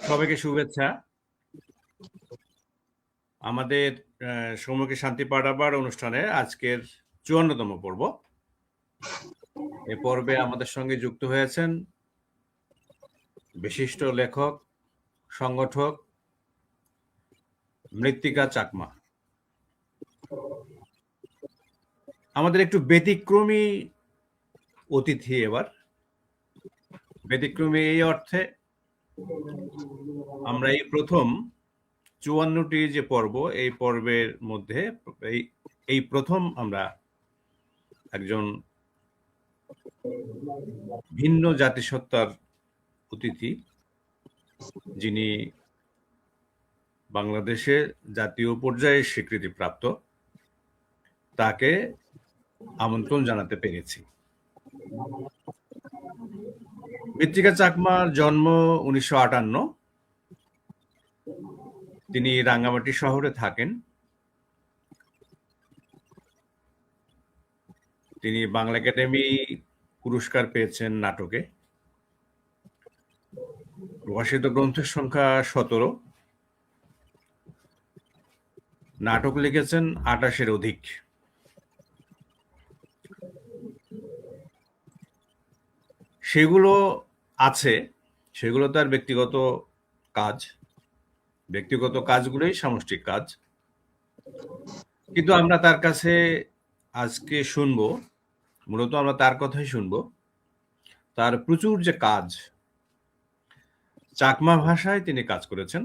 সবাইকে শুভেচ্ছা। আমাদের সমুখে শান্তি পাঠাবার অনুষ্ঠানে আজকের ৫৪তম পর্ব। এ পর্বে আমাদের সঙ্গে যুক্ত হয়েছেন বিশিষ্ট লেখক, সংগঠক মৃত্তিকা চাকমা। আমাদের একটু ব্যতিক্রমী অতিথি এবার। ব্যতিক্রমী এই অর্থে আমরা এই প্রথম ৫৪টি যে পর্ব, এই পর্বের মধ্যে এই প্রথম আমরা একজন ভিন্ন জাতিসত্তার অতিথি, যিনি বাংলাদেশে জাতীয় পর্যায়ে স্বীকৃতিপ্রাপ্ত, তাকে আমন্ত্রণ জানাতে পেরেছি। মৃত্তিকা চাকমার জন্ম ১৯৫৮। তিনি রাঙ্গামাটি শহরে থাকেন। তিনি বাংলা একাডেমি পুরস্কার পেয়েছেন নাটকে। প্রকাশিত গ্রন্থের সংখ্যা ১৭। নাটক লিখেছেন ২৮-এর অধিক। সেগুলো আছে, সেগুলো তার ব্যক্তিগত কাজ। ব্যক্তিগত কাজগুলোই সামষ্টিক কাজ। কিন্তু আমরা তার কাছে আজকে শুনবো, মূলত আমরা তার কথাই শুনবো। তার প্রচুর যে কাজ, চাকমা ভাষায় তিনি কাজ করেছেন,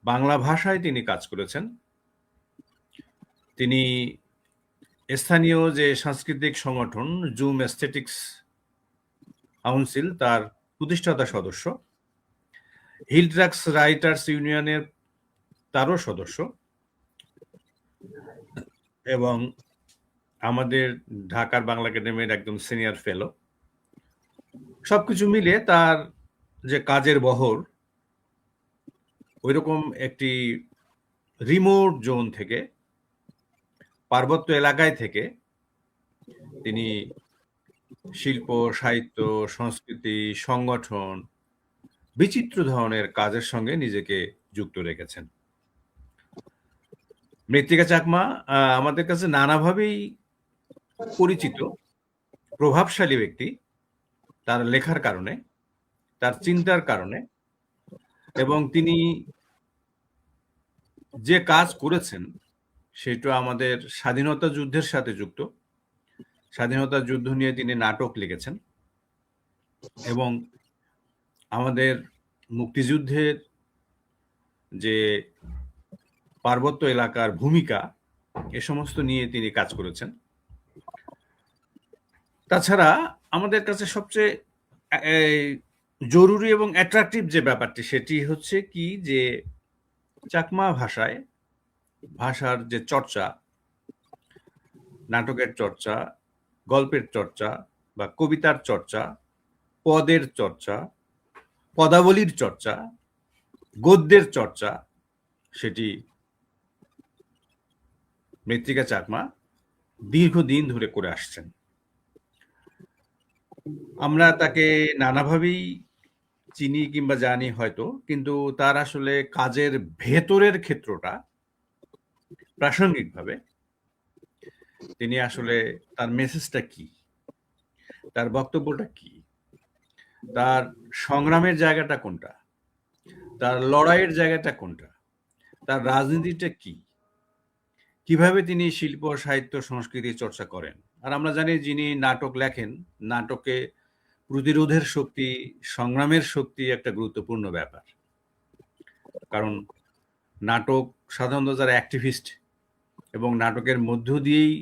বাংলা ভাষায় তিনি কাজ করেছেন। তিনি স্থানীয় যে সাংস্কৃতিক সংগঠন জুম এস্থেটিক্স কাউন্সিল, তার প্রতিষ্ঠাতা সদস্য। হিল ট্রাক্স রাইটার্স ইউনিয়নের তারও সদস্য, এবং আমাদের ঢাকার বাংলা একাডেমির একদম সিনিয়র ফেলো। সবকিছু মিলে তার যে কাজের বহর, ওইরকম একটি রিমোট জোন থেকে, পার্বত্য এলাকায় থেকে তিনি শিল্প, সাহিত্য, সংস্কৃতি, সংগঠন, বিচিত্র ধরনের কাজের সঙ্গে নিজেকে যুক্ত রেখেছেন। মৃত্তিকা চাকমা আমাদের কাছে নানাভাবেই পরিচিত, প্রভাবশালী ব্যক্তি, তার লেখার কারণে, তার চিন্তার কারণে, এবং তিনি যে কাজ করেছেন সেটা আমাদের স্বাধীনতা যুদ্ধের সাথে যুক্ত। স্বাধীনতা যুদ্ধ নিয়ে তিনি নাটক লিখেছেন, এবং আমাদের মুক্তিযুদ্ধের যে পার্বত্য এলাকার ভূমিকা, এ সমস্ত নিয়ে তিনি কাজ করেছেন। তাছাড়া আমাদের কাছে সবচেয়ে জরুরি এবং অ্যাট্রাকটিভ যে ব্যাপারটি, সেটি হচ্ছে কি, যে চাকমা ভাষায়, ভাষার যে চর্চা, নাটকের চর্চা, গল্পের চর্চা বা কবিতার চর্চা, পদের চর্চা, পদাবলীর চর্চা, গদ্যের চর্চা, সেটি মৃত্তিকা চাকমা দীর্ঘদিন ধরে করে আসছেন। আমরা তাকে নানাভাবেই চিনি কিংবা জানি হয়তো, কিন্তু তার আসলে কাজের ভেতরের ক্ষেত্রটা, প্রাসঙ্গিকভাবে তিনি আসলে তার মেসেজটা কি, তার বক্তব্যটা কি, তার সংগ্রামের জায়গাটা কোনটা, তার লড়াইয়ের জায়গাটা কোনটা, তার রাজনীতিটা কি, কিভাবে তিনি শিল্প, সাহিত্য, সংস্কৃতি চর্চা করেন। আর আমরা জানি, যিনি নাটক লেখেন, নাটকে প্রতিরোধের শক্তি, সংগ্রামের শক্তি একটা গুরুত্বপূর্ণ ব্যাপার। কারণ নাটক সাধারণত যারা অ্যাক্টিভিস্ট, এবং নাটকের মধ্য দিয়েই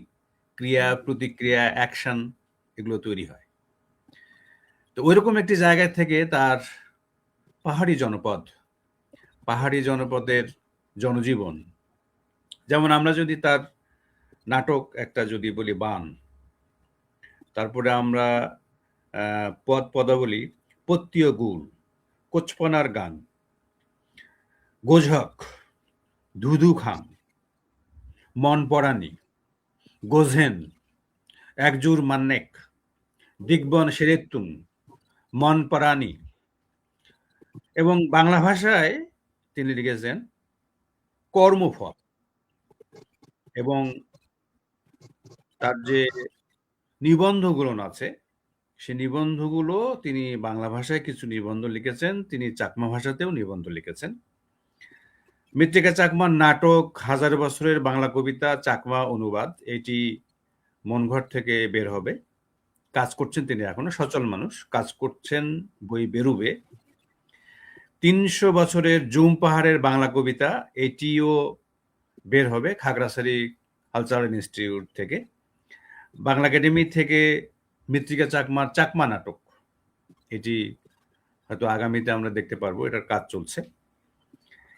ক্রিয়া, প্রতিক্রিয়া, অ্যাকশন এগুলো তৈরি হয়। তো ওইরকম একটি জায়গা থেকে তার পাহাড়ি জনপদ, পাহাড়ি জনপদের জনজীবন, যেমন আমরা যদি তার নাটক একটা যদি বলি বান, তারপরে আমরা পদাবলী, পত্তীয় গুল, কোচপনার গান, গোঝক, ধুধু খাম, মন পরাণী, গোঝেন, একজুর মান্নেক, দিগবন সেরেতুং, মন পরাণী, এবং বাংলা ভাষায় তিনি লিখেছেন কর্মফল, এবং তার যে নিবন্ধগুলো আছে সে নিবন্ধগুলো তিনি বাংলা ভাষায় কিছু নিবন্ধ লিখেছেন, তিনি চাকমা ভাষাতেও নিবন্ধ লিখেছেন। মৃত্তিকা চাকমার নাটক হাজার বছরের বাংলা কবিতা চাকমা অনুবাদ, এটি মনঘর থেকে বের হবে। কাজ করছেন তিনি, এখনো সচল মানুষ, কাজ করছেন, বই বেরুবে। ৩০০ বছরের জুম পাহাড়ের বাংলা কবিতা, এটিও বের হবে খাগড়াছড়ি কালচারাল ইনস্টিটিউট থেকে। বাংলা একাডেমি থেকে মৃত্তিকা চাকমার চাকমা নাটক, এটি হয়তো আগামীতে আমরা দেখতে পারবো, এটার কাজ চলছে।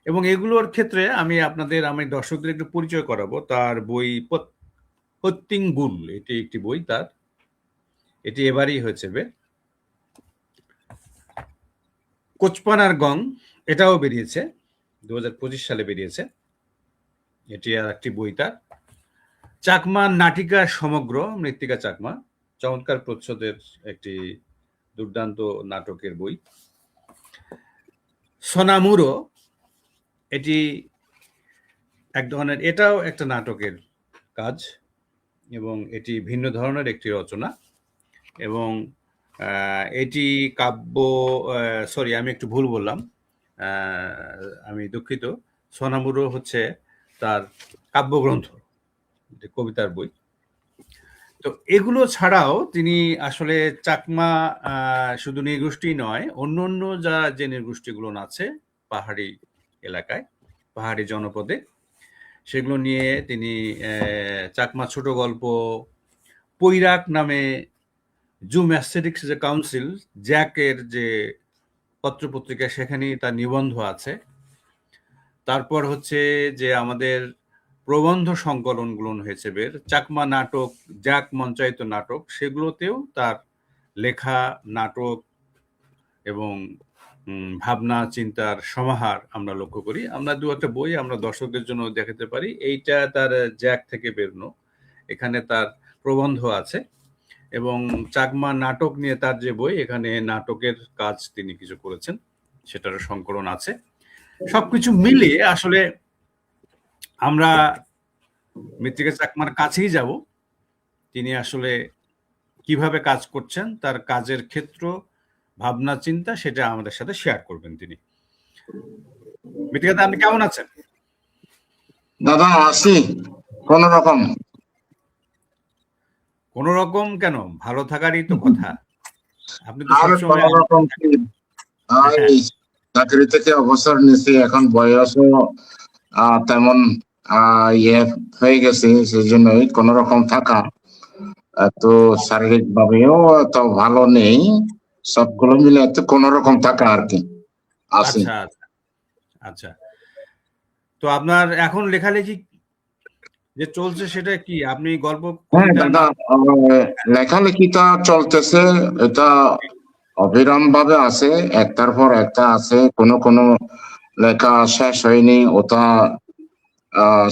এবং এগুলোর ক্ষেত্রে আমি দর্শকদের একটু পরিচয় করাবো। তার বই পত্তিং বুল, এটি একটি বই তার, এটি এবারই হয়েছে বের। কোচপানার গং, এটাও বেরিয়েছে 2025 সালে বেরিয়েছে, এটি আর একটি বই তার। চাকমা নাটিকা সমগ্র, মৃত্তিকা চাকমা, চমৎকার প্রচ্ছদের একটি দুর্দান্ত নাটকের বই। সোনামুরো, এটি এক ধরনের, এটাও একটা নাটকের কাজ, এবং এটি ভিন্ন ধরনের একটি রচনা, এবং এটি কাব্য, সরি আমি একটু ভুল বললাম, আমি দুঃখিত। সোনামুরো হচ্ছে তার কাব্যগ্রন্থ, কবিতার বই। তো এগুলো ছাড়াও তিনি আসলে চাকমা শুধু নৃগোষ্ঠী নয়, অন্য অন্য যে নৃগোষ্ঠীগুলো আছে পাহাড়ি এলাকায়, পাহাড়ি জনপদে, সেগুলো নিয়ে তিনি চাকমা ছোট গল্প, পৈরাক নামে জুম অ্যাস্থেটিক্স যে কাউন্সিল, জ্যাকের যে পত্রপত্রিকা, সেখানেই তার নিবন্ধ আছে। তারপর হচ্ছে যে আমাদের প্রবন্ধ সংকলনগুলো হয়েছে বের, চাকমা নাটক, জ্যাক মঞ্চায়িত নাটক, সেগুলোতেও তার লেখা নাটক এবং ভাবনা চিন্তার সমাহার আমরা লক্ষ্য করি। আমরা দু একটা বই আমরা দর্শকদের জন্য দেখাতে পারি। এইটা তার জ্যাক থেকে বেরোনো, এখানে তার প্রবন্ধ আছে, এবং চাকমা নাটক নিয়ে তার যে বই, এখানে নাটকের কাজ তিনি কিছু করেছেন, সেটারও সংকলন আছে। সবকিছু মিলিয়ে আসলে আমরা মৃত্তিকা চাকমার কাছেই যাব। তিনি আসলে কিভাবে কাজ করছেন, তার কাজের ক্ষেত্র, ভাবনা চিন্তা, সেটা আমাদের সাথে শেয়ার করবেন তিনি। মৃত্তিকা, আপনি কেমন আছেন? দাদা আছি কোন রকম। কোন রকম কেন, ভালো থাকারই তো কথা। আপনি তো আর সবসময় কোন রকম কি, চাকরি থেকে অবসর নিয়েছি, এখন বয়সও তেমন ইয়ে হয়ে গেছে, সেই জন্যই কোন রকম থাকা, তো শারীরিক ভাবেও তো ভালো নেই, সবগুলো মিলে কোন রকম থাকা আর কি আছে। আচ্ছা আচ্ছা আচ্ছা। তো আপনার এখন লেখালেখি যে চলছে সেটা কি? আপনি গল্প, হ্যাঁ কবিতা, দাদা, লেখালেখিটা চলতেছে, এটা অবিরাম ভাবে আছে, একটার পর একটা আছে। কোনো কোনো লেখা শেষ হয়নি, ওটা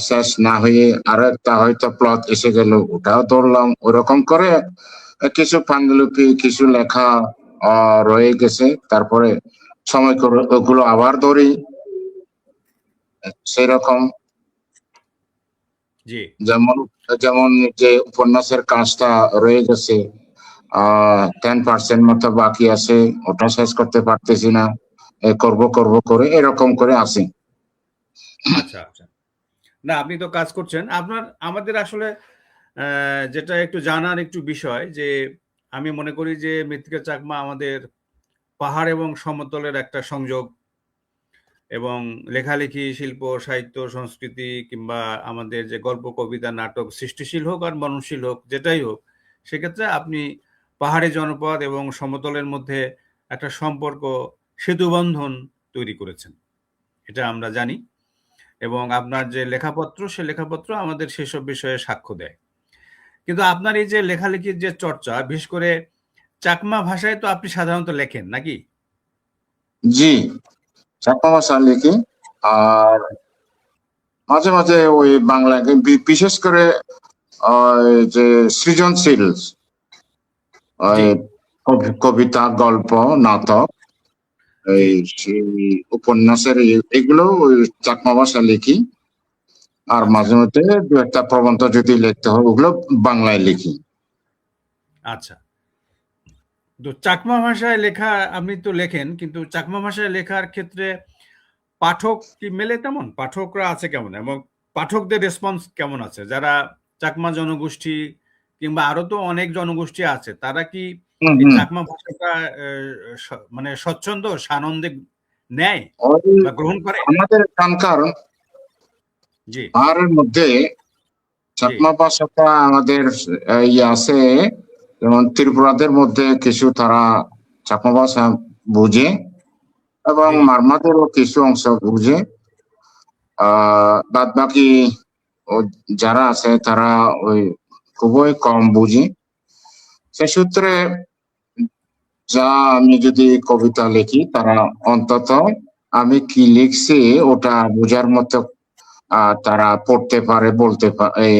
শেষ না হয়ে আরো একটা হয়তো প্লট এসে গেল, ওটাও ধরলাম। ওরকম করে কিছু পাণ্ডুলিপি, কিছু লেখা রয়ে গেছে, তারপরে সময় করে ওগুলো আবার ধরি, সেরকম। যেমন যেমন যে উপন্যাসের কাজটা রয়ে গেছে, 10% মতো বাকি আছে, ওটা শেষ করতে পারতেছি না, করব করব করে এরকম করে আসি। আচ্ছা আচ্ছা। না, আপনি তো কাজ করছেন। আমাদের আসলে যেটা একটু জানার একটু বিষয়, যে আমি মনে করি যে মৃত্তিকা চাকমা আমাদের পাহাড় এবং সমতলের একটা সংযোগ, এবং লেখালেখি, শিল্প, সাহিত্য, সংস্কৃতি, কিংবা আমাদের যে গল্প, কবিতা, নাটক, সৃষ্টিশীল হোক আর মননশীল হোক, যেটাই হোক, সেক্ষেত্রে আপনি পাহাড়ি জনপদ এবং সমতলের মধ্যে একটা সম্পর্ক, সেতুবন্ধন তৈরি করেছেন, এটা আমরা জানি। এবং আপনার যে লেখাপত্র, সে লেখাপত্র আমাদের সেসব বিষয়ে সাক্ষ্য দেয়। কিন্তু আপনার এই যে লেখালেখির যে চর্চা, বিশেষ করে চাকমা ভাষায় তো আপনি সাধারণত লেখেন নাকি? জি, চাকমা ভাষা লিখি, আর মাঝে মাঝে ওই বাংলা, বিশেষ করে যে সৃজনশীল কবিতা, গল্প, নাটক, এই সেই উপন্যাসের এগুলো ওই চাকমা ভাষা লিখি। আর আচ্ছা মাঝে মধ্যে দু একটা প্রবন্ধ যদি লিখতে হয় ওগুলো বাংলায় লিখি। আচ্ছা। তো চাকমা ভাষায় লেখা আপনি তো লেখেন, কিন্তু চাকমা ভাষায় লেখার ক্ষেত্রে পাঠক কি মেলে তেমন? পাঠকরা আছে কেমন? এবং পাঠকদের রেসপন্স কেমন আছে? যারা চাকমা জনগোষ্ঠী কিংবা আরো তো অনেক জনগোষ্ঠী আছে, তারা কি হুম এই হুম। চাকমা ভাষাটা মানে স্বচ্ছন্দ সানন্দে নেয় ওই বা গ্রহণ করে? আমাদের এখানকার জি পাহাড়ের মধ্যে জি চাকমা ভাষাটা আমাদের ইয়ে আছে, যেমন ত্রিপুরাদের মধ্যে কিছু তারা চাকমা ভাষা বুঝে এবং জি মারমাদেরও কিছু অংশ বুঝে। বাদ বাকি যারা আছে তারা ওই খুবই কম বুঝি। সেসূত্রে যা আমি যদি কবিতা লিখি তারা অন্তত আমি কি লিখছি ওটা বোঝার মতো তারা পড়তে পারে, বলতে পারে,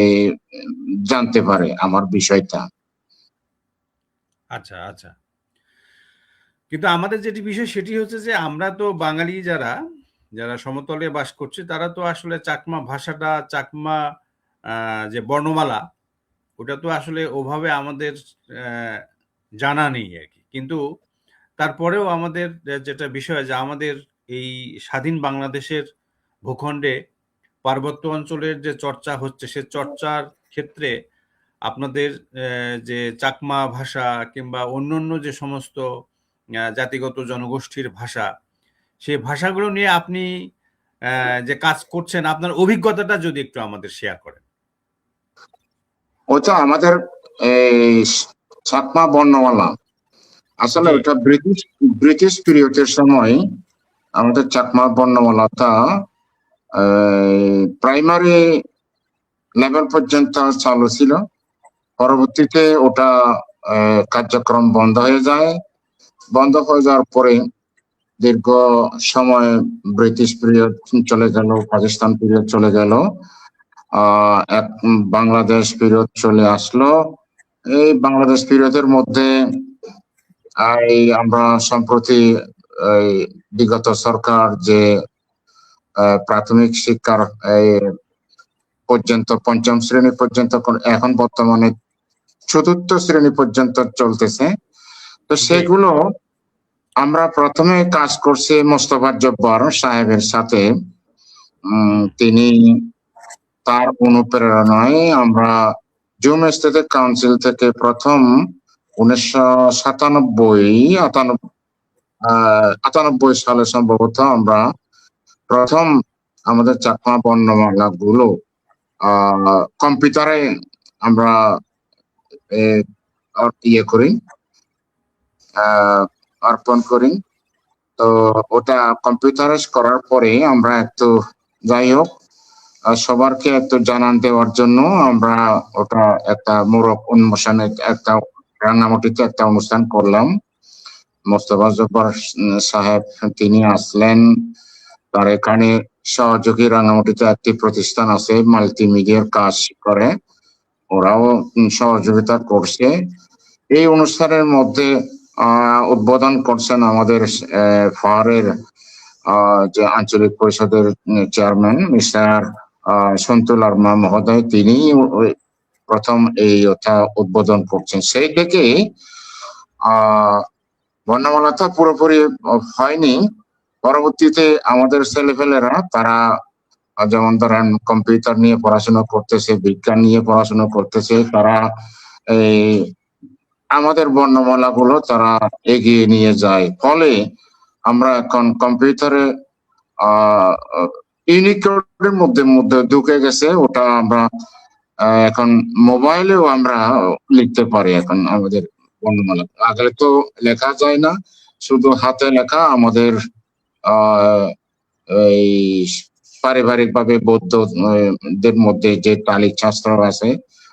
জানতে পারে আমার বিষয়টা। আচ্ছা আচ্ছা। কিন্তু আমাদের যেটি বিষয় সেটি হচ্ছে যে আমরা তো বাঙালি যারা যারা সমতলে বাস করছি, তারা তো আসলে চাকমা ভাষাটা, চাকমা যে বর্ণমালা, ওটা তো আসলে ওভাবে আমাদের আহ, জানা নেই আর কি। কিন্তু তারপরেও আমাদের যেটা বিষয় যে আমাদের এই স্বাধীন বাংলাদেশের ভূখণ্ডে পার্বত্য অঞ্চলের যে চর্চা হচ্ছে, সে চর্চার ক্ষেত্রে আপনাদের যে চাকমা ভাষা কিংবা অন্যান্য যে সমস্ত জাতিগত জনগোষ্ঠীর ভাষা, সেই ভাষাগুলো নিয়ে আপনি যে কাজ করছেন, আপনার অভিজ্ঞতাটা যদি একটু আমাদের শেয়ার করেন। ওটা আমাদের এই চাকমা বর্ণমালা আসলে জি ওটা ব্রিটিশ ব্রিটিশ পিরিয়ডের সময় আমাদের চাকমা বর্ণমালাটা প্রাইমারি লেভেল পর্যন্ত চালু ছিল। পরবর্তীতে ওটা কার্যক্রম বন্ধ হয়ে যায়। বন্ধ হয়ে যাওয়ার পরে দীর্ঘ সময় ব্রিটিশ পিরিয়ড চলে গেল, পাকিস্তান পিরিয়ড চলে গেল, এক বাংলাদেশ পিরিয়ড চলে আসলো। এই বাংলাদেশ পিরিয়ডের মধ্যে এই আমরা সম্প্রতি এই বিগত সরকার যে প্রাথমিক শিক্ষার এই পর্যন্ত পঞ্চম শ্রেণী পর্যন্ত এখন বর্তমানে চতুর্থ শ্রেণী পর্যন্ত চলতেছে। তো জি সেগুলো আমরা প্রথমে কাজ করছি মোস্তফা জব্বার সাহেবের সাথে। হুম তিনি তার অনুপ্রেরণায় আমরা জুম স্টেট কাউন্সিল থেকে প্রথম 1997-98 সালে সম্ভবত আমরা প্রথম আমাদের চাকমা বর্ণমালা গুলো কম্পিউটারে আমরা ইয়ে করি, অর্পণ করি। তো ওটা কম্পিউটারাইজ করার পরে আমরা একটু, যাই হোক, সবারকে একটু জানান দেওয়ার জন্য আমরা ওটা একটা মোড়ক উন্মোচনের একটা রাঙামাটিতে একটা অনুষ্ঠান করলাম। মোস্তফা জব্বার সাহেব তিনি আসলেন। তার এখানে সহযোগী রাঙামাটিতে একটি প্রতিষ্ঠান আছে মাল্টিমিডিয়ার কাজ করে, ওরাও সহযোগিতা করছে। এই অনুষ্ঠানের মধ্যে উদ্বোধন করছেন আমাদের পাহাড়ের যে আঞ্চলিক পরিষদের চেয়ারম্যান মিস্টার সন্তুল আরমা মহোদয়, তিনি প্রথম এই উদ্বোধন করছেন। সেই থেকে বর্ণমালাটা পুরোপুরি হয়নি। পরবর্তীতে আমাদের ছেলেপেলেরা তারা যেমন ধরেন কম্পিউটার নিয়ে পড়াশোনা করতেছে, বিজ্ঞান নিয়ে পড়াশোনা করতেছে, তারা এই আমাদের বর্ণমালা গুলো তারা এগিয়ে নিয়ে যায়। ফলে আমরা এখন কম্পিউটারে ইউনিকোডের মধ্যে মধ্যে ঢুকে গেছে, ওটা আমরা এখন মোবাইলেও আমরা লিখতে পারি এখন আমাদের বর্ণমালা। আগে তো লেখা যায় না, শুধু হাতে লেখা। আমাদের এই পারিবারিক ভাবে বৌদ্ধদের মধ্যে যে তালিক শাস্ত্র আছে,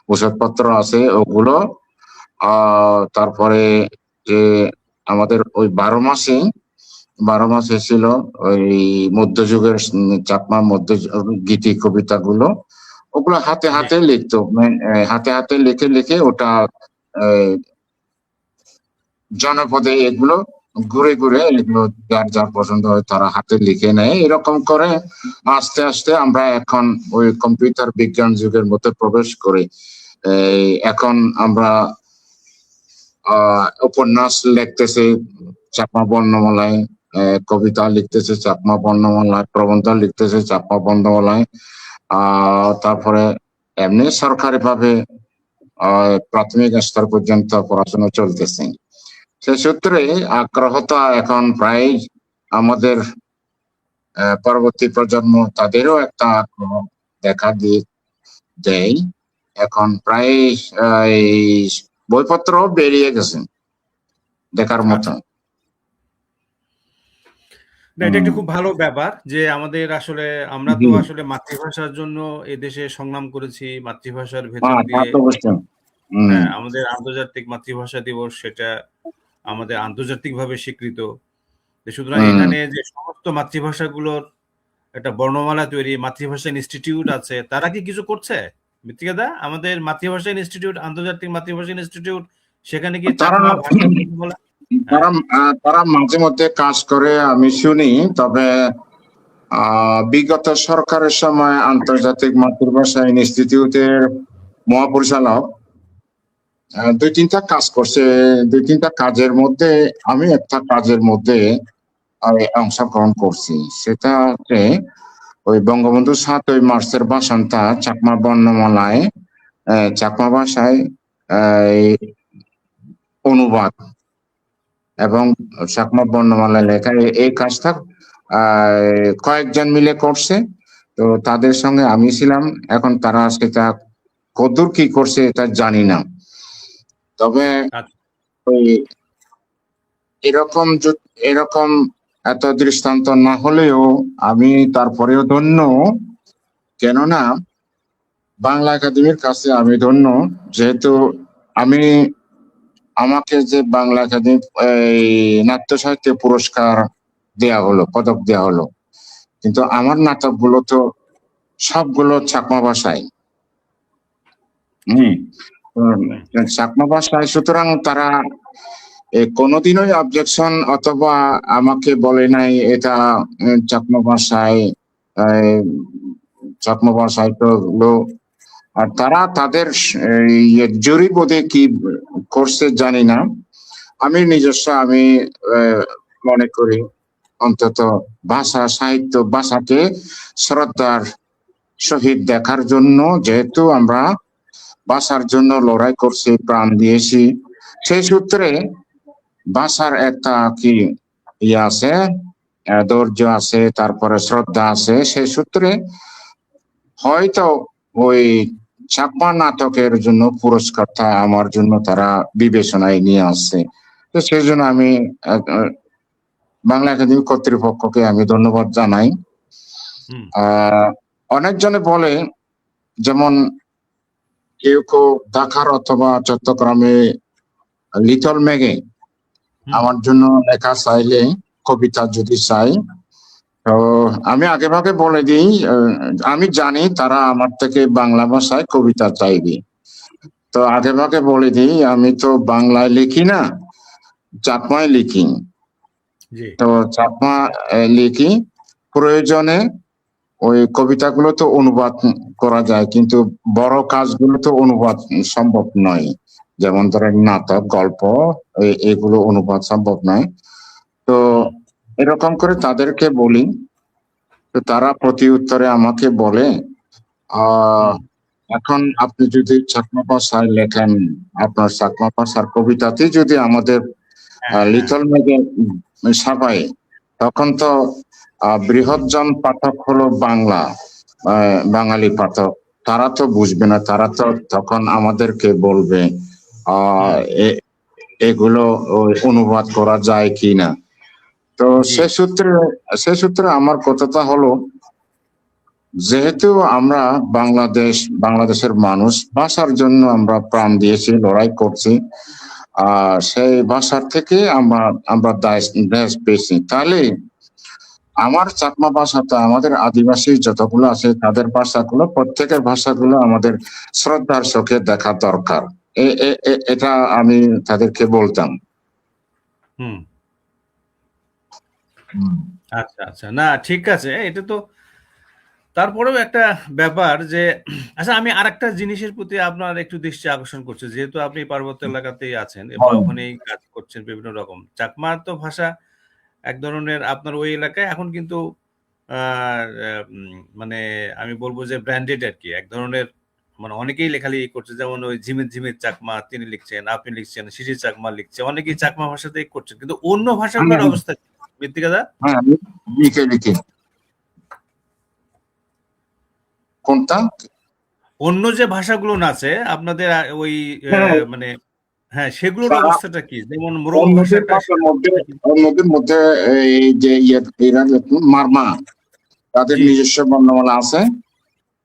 ওষুধপত্র আছে, ওগুলো তারপরে যে আমাদের ওই 12 মাসে ছিল ওই মধ্যযুগের চাকমা মধ্য গীতি কবিতা গুলো, ওগুলো হাতে জি হাতে লিখতো। হাতে হাতে লিখে লিখে ওটা জনপদে এগুলো ঘুরে ঘুরে এগুলো যার যার পছন্দ হয় তারা হাতে লিখে নেয়। এরকম করে আস্তে আস্তে আমরা এখন ওই কম্পিউটার বিজ্ঞান যুগের মধ্যে প্রবেশ করি। এখন আমরা উপন্যাস লিখতেছি চাকমা বর্ণমালায়, কবিতা লিখতেছে চাকমা বর্ণমালায়, প্রবন্ধ লিখতেছে চাকমা বর্ণমালায়। তারপরে এমনি সরকারি ভাবে প্রাথমিক স্তর পর্যন্ত পড়াশোনা চলতেছে। সে সূত্রে আগ্রহতা এখন প্রায় আমাদের পরবর্তী প্রজন্ম তাদেরও একটা আগ্রহ দেখা দেয়। এখন প্রায় এই বইপত্র বেরিয়ে গেছে দেখার মতো। না, এটা একটা খুব ভালো ব্যাপার যে আমাদের আসলে আমরা তো আসলে মাতৃভাষার জন্য এদেশে সংগ্রাম করেছি, মাতৃভাষার ভেতর দিয়ে। হ্যাঁ, আমাদের আন্তর্জাতিক মাতৃভাষা দিবস সেটা আমাদের আন্তর্জাতিকভাবে স্বীকৃত। সুতরাং এখানে যে সমস্ত মাতৃভাষাগুলোর একটা বর্ণমালা তৈরি, মাতৃভাষা ইনস্টিটিউট আছে, তারা কি কিছু করছে? মৃত্তিকাদা, আমাদের মাতৃভাষা ইনস্টিটিউট, আন্তর্জাতিক মাতৃভাষা ইনস্টিটিউট, সেখানে কি তারা মাঝে মধ্যে কাজ করে আমি শুনি। তবে বিগত সরকারের সময় আন্তর্জাতিক মাতৃভাষা ইনস্টিটিউটের মহাপরিচালক 2-3টা কাজ করছে। 2-3টা কাজের মধ্যে আমি একটা কাজের মধ্যে অংশগ্রহণ করছি। সেটা হচ্ছে ওই বঙ্গবন্ধু 7ই মার্চের ভাষণটা চাকমা বর্ণমালায় চাকমা ভাষায় অনুবাদ এবং চাকমা বর্ণমালায় লেখা। এই কাজটা কয়েকজন মিলে করছে। তো তাদের সঙ্গে আমি ছিলাম। এখন তারা সেটা কতদূর কি করছে এটা জানি না। তবে ওই এরকম এত দৃষ্টান্ত না হলেও আমি তারপরেও ধন্য, কেননা বাংলা একাডেমির কাছে আমি ধন্য, যেহেতু আমাকে যে বাংলা একাডেমি নাট্য সাহিত্য পুরস্কার দেয়া হলো, পদক দেয়া হলো, কিন্তু আমার নাটকগুলো তো সবগুলো চাকমা ভাষায়। চাকমা ভাষায়। সুতরাং তারা কোনোদিনই অবজেকশন অথবা আমাকে বলে নাই এটা চাকমা ভাষায় তো আর তারা তাদের জুরি বোধে কি করছে জানি না। আমি নিজস্ব মনে করি অন্তত ভাষা সাহিত্য ভাষাকে শ্রদ্ধার সহিত দেখার জন্য, যেহেতু আমরা ভাষার জন্য লড়াই করছি, প্রাণ দিয়েছি, সেই সূত্রে ভাষার একটা কি আছে, ধৈর্য আছে, তারপরে শ্রদ্ধা আছে। সেই সূত্রে হয়তো ওই চাকমা নাটকের জন্য পুরস্কারটা আমার জন্য তারা বিবেচনায় নিয়ে আসছে। তো সেই জন্য আমি বাংলা একাডেমি কর্তৃপক্ষকে আমি ধন্যবাদ জানাই। অনেকজনে বলে, যেমন কেউ কেউ ঢাকার অথবা চট্টগ্রামে লিটল ম্যাগে আমার জন্য লেখা চাইলে, কবিতা যদি চাই, তো আমি আগে ভাগে বলে দিই, আমি জানি তারা আমার থেকে বাংলা ভাষায় কবিতা চাইবে। তো আগে ভাগে বলে দিই, আমি তো বাংলায় লিখি না, চাকমায় লিখি। তো চাকমা লিখি, প্রয়োজনে ওই কবিতাগুলো তো অনুবাদ করা যায়, কিন্তু বড় কাজগুলো তো অনুবাদ সম্ভব নয়। যেমন ধরেন নাটক, গল্প, এগুলো অনুবাদ সম্ভব নয়। তো এরকম করে তাদেরকে বলি, তো তারা প্রতি উত্তরে আমাকে বলে, এখন আপনি যদি চাকমা ভাষায় লেখেন, আপনার চাকমা ভাষার কবিতাতে যদি আমাদের লিটল ম্যাগে ছাপায়, তখন তো বৃহৎ জন পাঠক হলো বাঙালি পাঠক, তারা তো বুঝবে না। তারা তো তখন আমাদেরকে বলবে এগুলো অনুবাদ করা যায় কি না। তো সে সূত্রে আমার কথাটা হলো, যেহেতু আমরা বাংলাদেশের মানুষ, ভাষার জন্য আমরা প্রাণ দিয়েছি, লড়াই করছি, সেই ভাষার থেকে আমরা দেশ পেয়েছি। তাহলে আমার চাকমা ভাষাটা, আমাদের আদিবাসী যতগুলো আছে তাদের ভাষাগুলো, প্রত্যেকের ভাষাগুলো আমাদের শ্রদ্ধার চোখে দেখা দরকার। এটা আমি তাদেরকে বলতাম। আচ্ছা আচ্ছা, না ঠিক আছে, এটা তো তারপরেও একটা ব্যাপার যে আচ্ছা, আমি আরেকটা জিনিসের প্রতি আপনার একটু দৃষ্টি আকর্ষণ করছি, যেহেতু আপনি পার্বত্য এলাকাতেই আছেন বা বলেন। ওখানেই কাজ করছেন বিভিন্ন রকম চাকমা তো ভাষা এক ধরনের আপনার ওই এলাকায় এখন কিন্তু মানে আমি বলবো যে ব্র্যান্ডেড আর কি, এক ধরনের মানে অনেকেই লেখালেখি করছে, যেমন ওই ঝিমির ঝিমির চাকমা তিনি লিখছেন, আপনি লিখছেন, শিশির চাকমা লিখছে, অনেকেই চাকমা ভাষাতেই করছেন, কিন্তু অন্য ভাষাগুলোর হ্যাঁ, অবস্থা কি মৃত্তিকাদা? হ্যাঁ, লিখে লিখে কোনটা? অন্য যে ভাষাগুলো আছে আপনাদের ওই হ্যাঁ, মানে হ্যাঁ, সেগুলোর তারা অবস্থাটা কি, যেমন মোরল অন্যদের ভাষাটা ভাষার সেটার মধ্যে, অবস্থা কি? অন্যদের মধ্যে এই যে এরা দেখুন মারমা, তাদের জি। নিজস্ব বর্ণমালা আছে।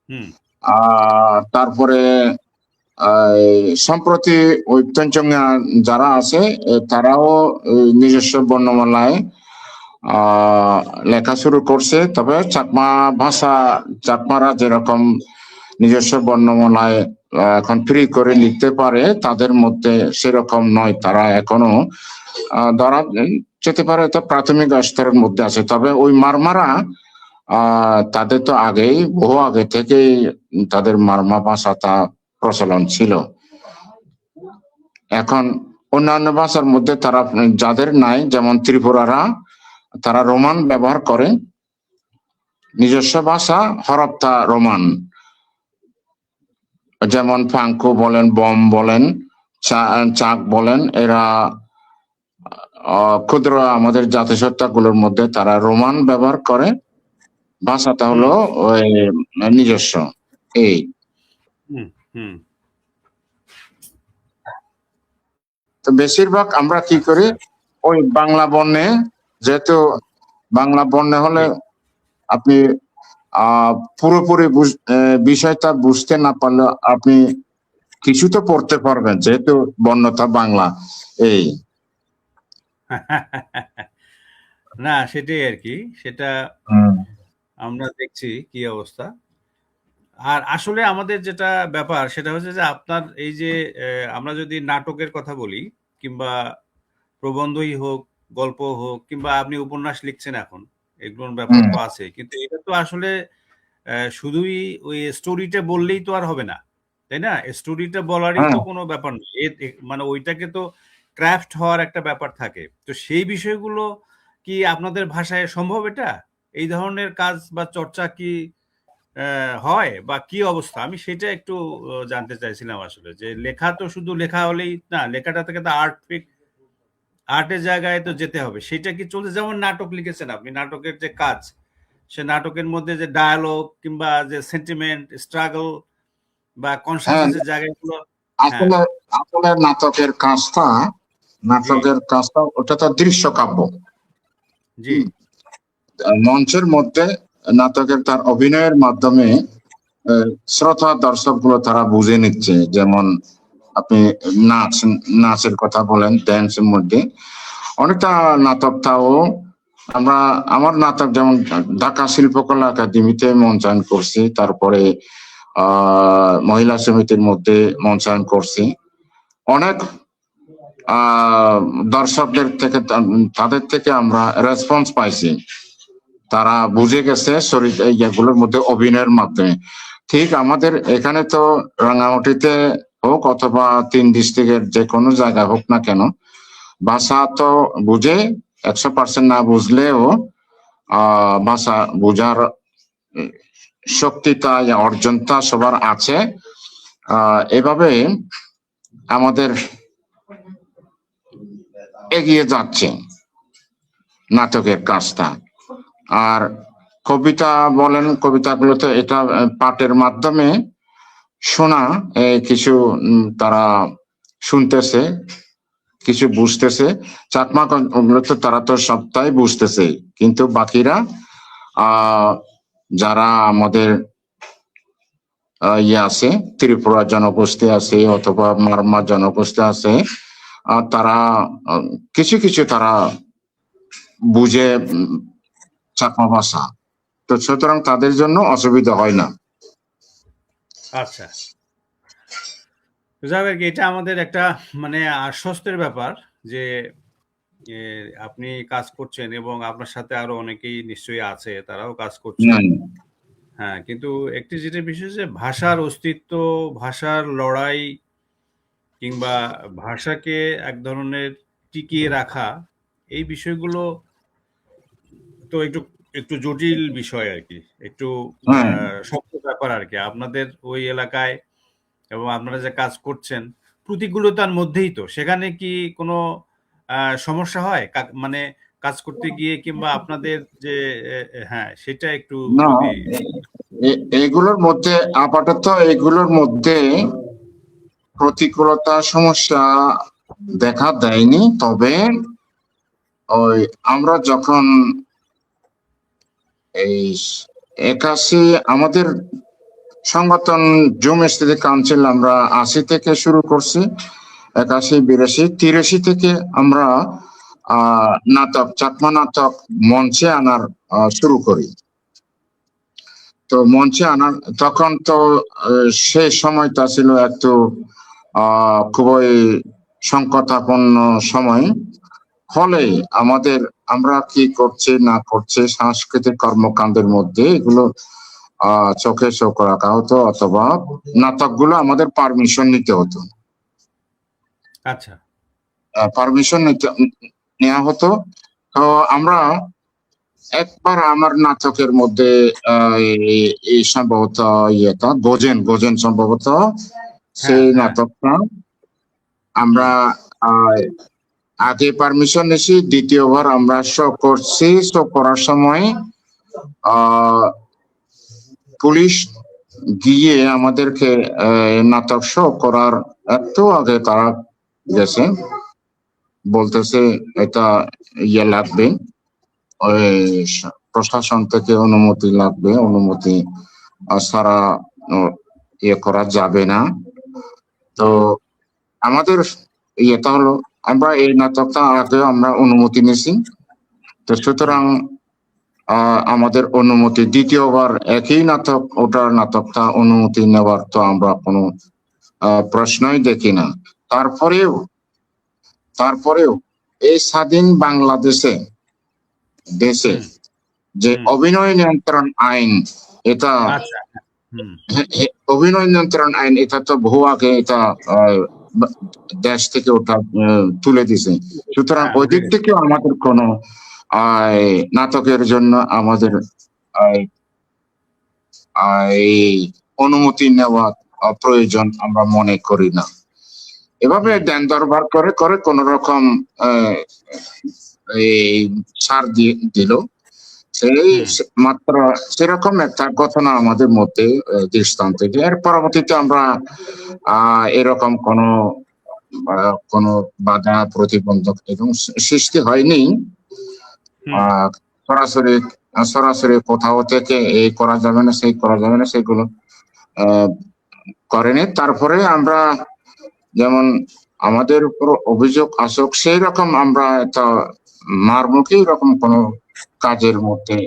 হুম। তারপরে সম্প্রতি ঐতিহ্যঙ্গা যারা আছে তারাও নিজস্ব বর্ণমালায় আহ, লেখা শুরু করছে। তবে চাকমা ভাষা, চাকমারা যেরকম নিজস্ব বর্ণমালায় এখন ফ্রি করে লিখতে পারে, তাদের মধ্যে সেরকম নয়। তারা এখনো ধরা যেতে পারে তো প্রাথমিক স্তরের মধ্যে আছে। তবে ওই মারমারা তাদের তো আগেই, বহু আগে থেকেই তাদের মারমা ভাষাটা প্রচলন ছিল। এখন অন্যান্য ভাষার মধ্যে তারা যাদের নাই, যেমন ত্রিপুরারা, তারা রোমান ব্যবহার করে, নিজস্ব ভাষা হরপ্পা রোমান। যেমন ফাঙ্কু বলেন, বম বলেন, চাক বলেন, এরা ক্ষুদ্র আমাদের জাতিসত্তা গুলোর মধ্যে তারা রোমান ব্যবহার করে। ভাষাটা হুম। হলো ওই নিজস্ব। এই হুম। হুম। তো বেশিরভাগ আমরা কি করি, আচ্ছা। ওই বাংলা বর্ণে, যেহেতু বাংলা বর্ণে হলে জি। আপনি পুরোপুরি বিষয়টা বুঝতে না পারলে আপনি কিছু তো পড়তে পারবেন, যেহেতু বর্ণটা বাংলা। এই না সেটাই আর কি, সেটা হুম, আমরা দেখছি কি অবস্থা। আর আসলে আমাদের যেটা ব্যাপার সেটা হচ্ছে যে আপনার এই যে আমরা যদি নাটকের কথা বলি, কিংবা প্রবন্ধই হোক, গল্প হোক, কিংবা আপনি উপন্যাস লিখছেন এখন, এগুলোর ব্যাপার হুম, তো আছে, কিন্তু এটা তো আসলে শুধুই ওই স্টোরিটা বললেই তো আর হবে না, তাই না? স্টোরিটা বলারই হ্যাঁ, তো কোনো ব্যাপার নেই, মানে ওইটাকে তো ক্রাফট হওয়ার একটা ব্যাপার থাকে, তো সেই বিষয়গুলো কি আপনাদের ভাষায় সম্ভব? এটা এই ধরনের কাজ বা চর্চা কি হয়, বা কি অবস্থা, আমি সেটা একটু জানতে চাইছিলাম আসলে, যে লেখা তো শুধু লেখা হলেই না, লেখাটা থেকে তো আর্টের জায়গায় তো যেতে হবে, সেটা কি চলছে? যেমন নাটক লিখেছেন আপনি, নাটকের যে কাজ, সে নাটকের মধ্যে যে ডায়ালগ কিংবা যে সেন্টিমেন্ট, স্ট্রাগল বা হ্যাঁ, কনসাসের জায়গাগুলো। হ্যাঁ। আসলে আসলে জি। নাটকের কাজটা ওটা তো দৃশ্য কাব্য। জি। হুম, মঞ্চের মধ্যে নাটকের তার অভিনয়ের মাধ্যমে শ্রোতা দর্শক গুলো তারা বুঝে নিচ্ছে। যেমন আপনি নাচ, নাচের কথা বলেন, ড্যান্সের মধ্যে অনেকটা নাটকটাও আমরা, আমার নাটক যেমন ঢাকা শিল্পকলা একাডেমিতে মঞ্চায়ন করছি, তারপরে মহিলা সমিতির মধ্যে মঞ্চায়ন করছি। অনেক আহ দর্শকদের থেকে, তাদের থেকে আমরা রেসপন্স পাইছি। তারা বুঝে গেছে শরীর এইগুলোর মধ্যে অভিনয়ের মাধ্যমে। ঠিক আমাদের এখানে তো রাঙামাটিতে হোক অথবা 3 ডিস্ট্রিক্টের যে কোনো জায়গায় হোক না কেন, ভাষা তো বুঝে, 100% না বুঝলেও ভাষা বোঝার শক্তিটা, অর্জনটা সবার আছে। এভাবে আমাদের এগিয়ে যাচ্ছে নাটকের কাজটা। আর কবিতা বলেন, কবিতাগুলোতে এটা পাঠের মাধ্যমে শোনা, কিছু তারা শুনতেছে, কিছু বুঝতেছে। চাকমা ওগুলো তো তারা তো সবটাই বুঝতেছে, কিন্তু বাকিরা যারা আমাদের ইয়ে আছে, ত্রিপুরা জনগোষ্ঠী আছে অথবা মারমা জনগোষ্ঠী আছে, তারা কিছু কিছু তারা বুঝে চাকমা ভাষা। তো সুতরাং তাদের জন্য অসুবিধা হয় না। আচ্ছা, যাক আর কি, এটা আমাদের একটা মানে আশ্বস্তের ব্যাপার যে আপনি কাজ করছেন এবং আপনার সাথে আরো অনেকেই নিশ্চয়ই আছে, তারাও কাজ করছে। হুম, হ্যাঁ, কিন্তু একটি যেটা বিষয় যে ভাষার অস্তিত্ব, ভাষার লড়াই কিংবা ভাষাকে এক ধরনের টিকিয়ে রাখা, এই বিষয়গুলো তো একটু একটু জটিল বিষয় আর কি, একটু হ্যাঁ। শক্ত ব্যাপার আর কি। আপনাদের ওই এলাকায় এবং আপনারা যে কাজ করছেন প্রতিকূলতার মধ্যেই তো, সেখানে কি কোনো সমস্যা হয় মানে কাজ করতে গিয়ে, কিংবা আপনাদের যে হ্যাঁ, সেটা একটু না, যদি এগুলোর মধ্যে আপাতত এগুলোর মধ্যে প্রতিকূলতা সমস্যা দেখা দেয়নি। তবে ওই আমরা যখন এই 81 আমাদের সংগঠন জুম স্থিতি কাউন্সিল আমরা 80 থেকে শুরু করছি, 81, 82, 83 থেকে আমরা নাটক, চাকমা নাটক মঞ্চে আনার শুরু করি। তো মঞ্চে আনার তখন তো সেই সময়টা ছিল একটু খুবই সংকটাপন্ন সময়। ফলে আমরা কি করছি না করছি সাংস্কৃতিক কর্মকাণ্ডের মধ্যে এগুলো চোখে চোখ রাখা হতো, অথবা নাটকগুলো আমাদের পারমিশন নিতে হতো। আচ্ছা, পারমিশন নেওয়া হতো। তো আমরা একবার আমার নাটকের মধ্যে এই সম্ভবত ইয়েটা গোজেন সম্ভবত হ্যাঁ, সেই হ্যাঁ, নাটকটা আমরা আগে পারমিশন নিয়েছি, দ্বিতীয়বার আমরা শো করছি। শো করার সময় পুলিশ গিয়ে আমাদেরকে নাটক শো করার একটু আগে তারা গেছে, বলতেছে এটা ইয়ে লাগবে, ওই প্রশাসন থেকে অনুমতি লাগবে, অনুমতি ছাড়া ইয়ে করা যাবে না। তো আমাদের ইয়েটা হলো আমরা এই নাটকটা আগে আমরা অনুমতি নিয়েছি। তো সুতরাং আমাদের অনুমতি দ্বিতীয়বার একই নাটক, ওটার নাটকটা অনুমতি নেওয়ার তো আমরা কোনো প্রশ্নই দেখি না। তারপরেও এই স্বাধীন বাংলাদেশে যে অভিনয় নিয়ন্ত্রণ আইন, এটা আচ্ছা, অভিনয় নিয়ন্ত্রণ আইন এটা তো বহু আগে এটা দেশ থেকে ওটা তুলে দিছে। সুতরাং হ্যাঁ, ওই দিক থেকে আমাদের কোনো নাটকের জন্য আমাদের এই অনুমতি নেওয়া প্রয়োজন আমরা মনে করি না। এভাবে দেন দরবার করে করে কোন রকম এই ছাড় দিল। সেই মাত্র সেরকম একটা ঘটনা আমাদের মধ্যে দৃষ্টান্ত। এর পরবর্তীতে আমরা এরকম কোনো বাধা প্রতিবন্ধক এবং সৃষ্টি হয়নি। সরাসরি সরাসরি কোথাও থেকে এই করা যাবে না, সেই করা যাবে না, সেগুলো করেনি। তারপরে আমরা যেমন আমাদের উপর অভিযোগ আসুক সেই রকম আমরা একটা মারমুখী এরকম কোনো কাজের মধ্যে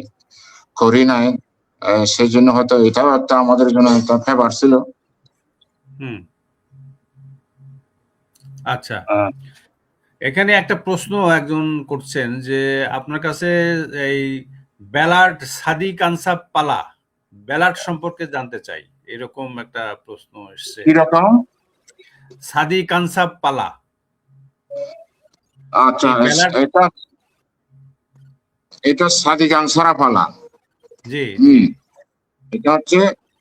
করি নাই। সেই জন্য হয়তো এটাও একটা আমাদের জন্য একটা ফেভার ছিল। আচ্ছা, এখানে একটা প্রশ্ন একজন করছেন যে আপনার কাছে এই বেলার্ড সাদিক আনসাব পালা, বেলার্ড সম্পর্কে জানতে চাই, এরকম একটা প্রশ্ন এসছে। কিরকম? সাদিক আনসাব পালা। আচ্ছা, এটা সাদিক আনসারা পালা। জি, এটা হচ্ছে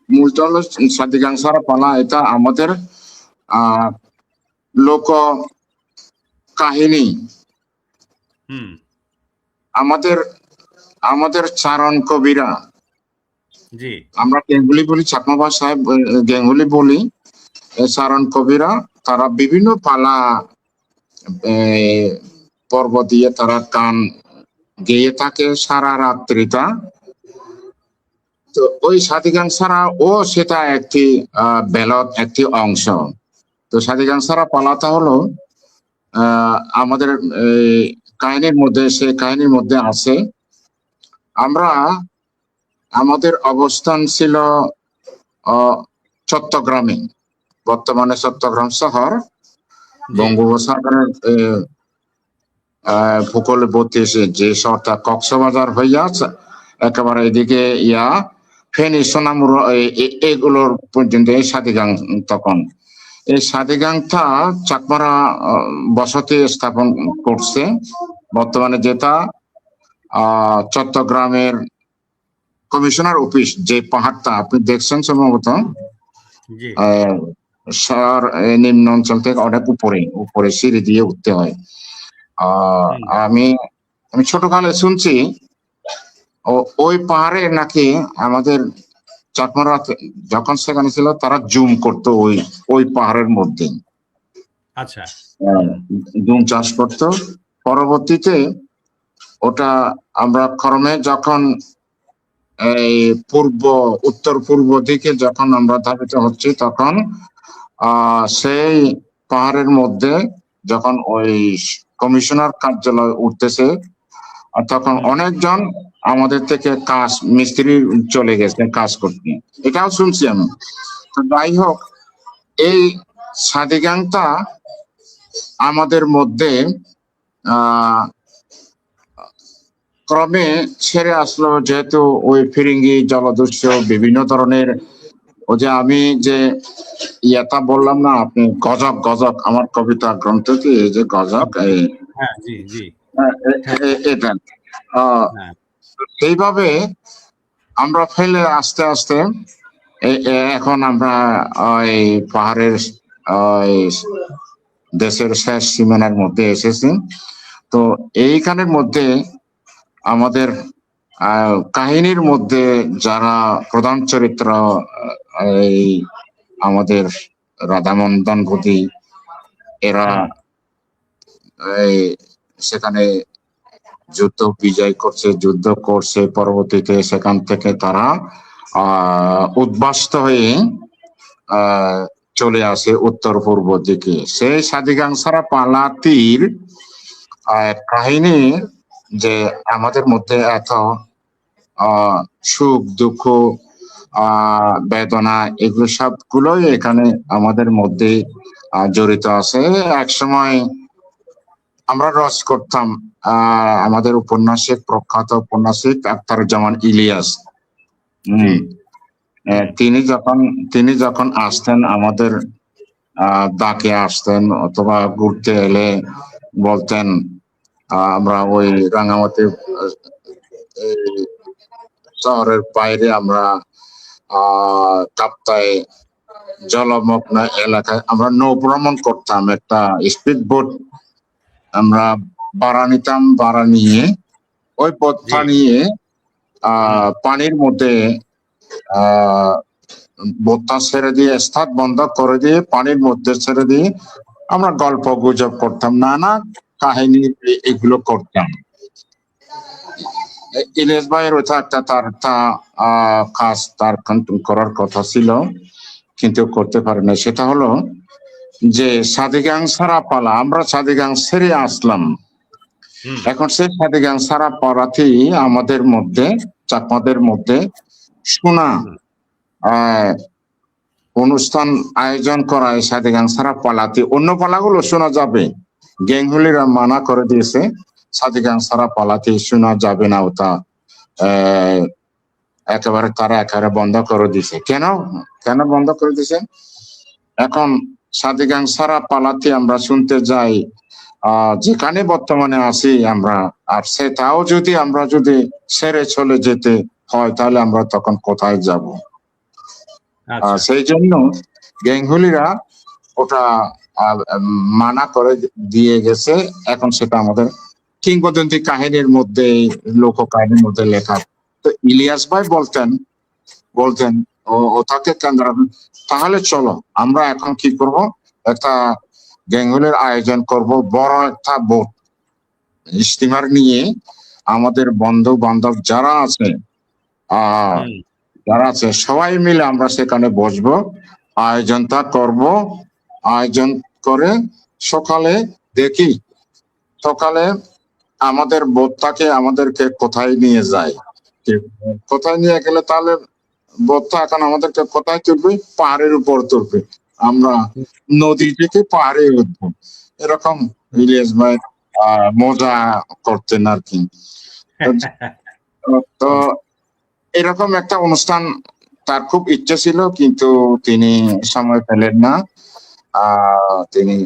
মূলটা হলো সাদিক আনসারা পালা। এটা আমাদের লোক কাহিনী। আমাদের চারণ কবিরা, আমরা গেঙ্গুলি বলি, চাকমা ভাষায় গেঙ্গুলি বলি, চারণ কবিরা তারা বিভিন্ন পালা পর্ব দিয়ে তারা গান গেয়ে থাকে সারা রাত্রিটা। তো ওই সাদি গান ছাড়া সেটা একটি বেলত একটি অংশ। তো সাদি গান ছাড়া পালাটা হলো আমাদের কাহিনীর মধ্যে, সে কাহিনীর মধ্যে আছে আমাদের অবস্থান ছিল চট্টগ্রামে, বর্তমানে চট্টগ্রাম শহর, বঙ্গোপসাগরের ভূগোল 32 যে শহরটা কক্সবাজার হইয়া একেবারে এদিকে ফেনী সোনামুড় এগুলোর পর্যন্ত এই সাদিগাং তখন এই সাদিগাংটা চাকমারা বসতি স্থাপন করছে বর্তমানে যেটা চট্টগ্রামের কমিশনার অফিস যে পাহাড়টা আপনি দেখছেন সম্ভবত জি শহর নিম্ন অঞ্চল থেকে অনেক উপরে সিঁড়ি দিয়ে উঠতে হয়। আমি ছোটকালে শুনছি ওই পাহাড়ে নাকি আমাদের চাকমারা যখন সেখানে ছিল তারা জুম করতো ওই পাহাড়ের মধ্যে, আচ্ছা জুম চাষ করতো। পরবর্তীতে ওটা আমরা ক্রমে যখন এই উত্তর পূর্ব দিকে যখন আমরা ধাবিত হচ্ছি তখন সেই পাহাড়ের মধ্যে যখন ওই কমিশনার কার্যালয় উঠতেছে তখন অনেকজন আমাদের থেকে মিস্ত্রি চলে গেছে কাজ করতে, এটাও শুনছি আমি। তো যাই হোক, এই সাদিগাংটা আমাদের মধ্যে ক্রমে ছেড়ে আসলো, যেহেতু ওই ফিরিঙ্গি জলদস্যু বিভিন্ন ধরনের ও যে আমি যে ইয়েটা বললাম না আপনি গজক আমার কবিতা গ্রন্থ কি এই যে গজক এটা সেইভাবে আমরা ফেলে আস্তে আস্তে এখন আমরা ওই পাহাড়ের ওই দেশের শেষ সীমানার মধ্যে এসেছি। তো এইখানের মধ্যে আমাদের কাহিনীর মধ্যে যারা প্রধান চরিত্র এই আমাদের রাধামোহন দম্পতি এরা সেখানে যুদ্ধ বিজয় করছে, যুদ্ধ করছে, পরবর্তীতে সেখান থেকে তারা উদ্বাস্ত হয়ে চলে আসে উত্তর পূর্ব দিকে। সেই সাদিগাংসারা পালাতির কাহিনী যে আমাদের মধ্যে এত সুখ দুঃখ বেদনা এগুলো সবগুলোই এখানে আমাদের মধ্যে জড়িত আছে। এক সময় আমরা রস করতাম আমাদের প্রখ্যাত উপন্যাসিক আখতারুজ্জামান ইলিয়াস, তিনি যখন আসতেন আমাদের ডাকে আসতেন অথবা ঘুরতে এলে বলতেন আমরা ওই রাঙামাটি শহরের বাইরে আমরা কাপ্তায় জলমগ্ন এলাকায় আমরা নৌ ভ্রমণ করতাম, একটা স্পিড বোট আমরা ভাড়া নিতাম, ভাড়া নিয়ে ওই পথটা নিয়ে পানির মধ্যে বোটটা ছেড়ে দিয়ে স্থান বন্ধ করে দিয়ে পানির মধ্যে ছেড়ে দিয়ে আমরা গল্প গুজব করতাম, নানা কাহিনী এগুলো করতাম। ইলিয়াস ভাইয়ের ওইটা একটা তার কাজ তার করার কথা ছিল কিন্তু করতে পারে না। সেটা হলো যে সাদিগাং সারা পালা, আমরা সাদিগাং ছেড়ে আসলাম, এখন সেই সাদিগাং সারা পালাতেই আমাদের মধ্যে চাকমাদের মধ্যে শোনা অনুষ্ঠান আয়োজন করায় সাদিগাং সারা পালাতে। অন্য পালাগুলো শোনা যাবে, গেঙ্গুলিরা মানা করে দিয়েছে সাদিগাং সারা পালাতে শোনা যাবে না, ওটা একেবারে তারা একেবারে বন্ধ করে দিছে। কেন বন্ধ করে দিছে? এখন সাদিগাং সারা পালাতে আমরা শুনতে যাই যেখানে বর্তমানে আছি আমরা, আর সেটাও যদি আমরা ছেড়ে চলে যেতে হয় তাহলে আমরা তখন কোথায় যাব? সেই জন্য গেঙ্গুলিরা ওটা মানা করে দিয়ে গেছে। এখন সেটা আমাদের কিংবদন্তি কাহিনীর মধ্যে, লোক কাহিনীর মধ্যে লেখা। তো ইলিয়াস ভাই বলতেন ওটাকে কেন্দ্র, তাহলে চলো আমরা এখন কি করব, একটা গেঙ্গুলির আয়োজন করব, বড় একটা বোট স্টিমার নিয়ে আমাদের বন্ধু বান্ধব যারা আছে সবাই মিলে আমরা সেখানে বসবো, আয়োজনটা করব। আয়োজন করে সকালে দেখি আমাদের বোটটাকে আমাদেরকে কোথায় নিয়ে যায়, কোথায় নিয়ে গেলে তাহলে বোটটা এখন আমাদেরকে কোথায় তুলবে? পাহাড়ের উপর তুলবে, আমরা নদী থেকে পাহাড়ে উঠবো। এরকম ইলিয়াস ভাই মজা করতেন আর কি। তো এরকম একটা অনুষ্ঠান তার খুব ইচ্ছে ছিল, কিন্তু তিনি সময় পেলেন না। তিনি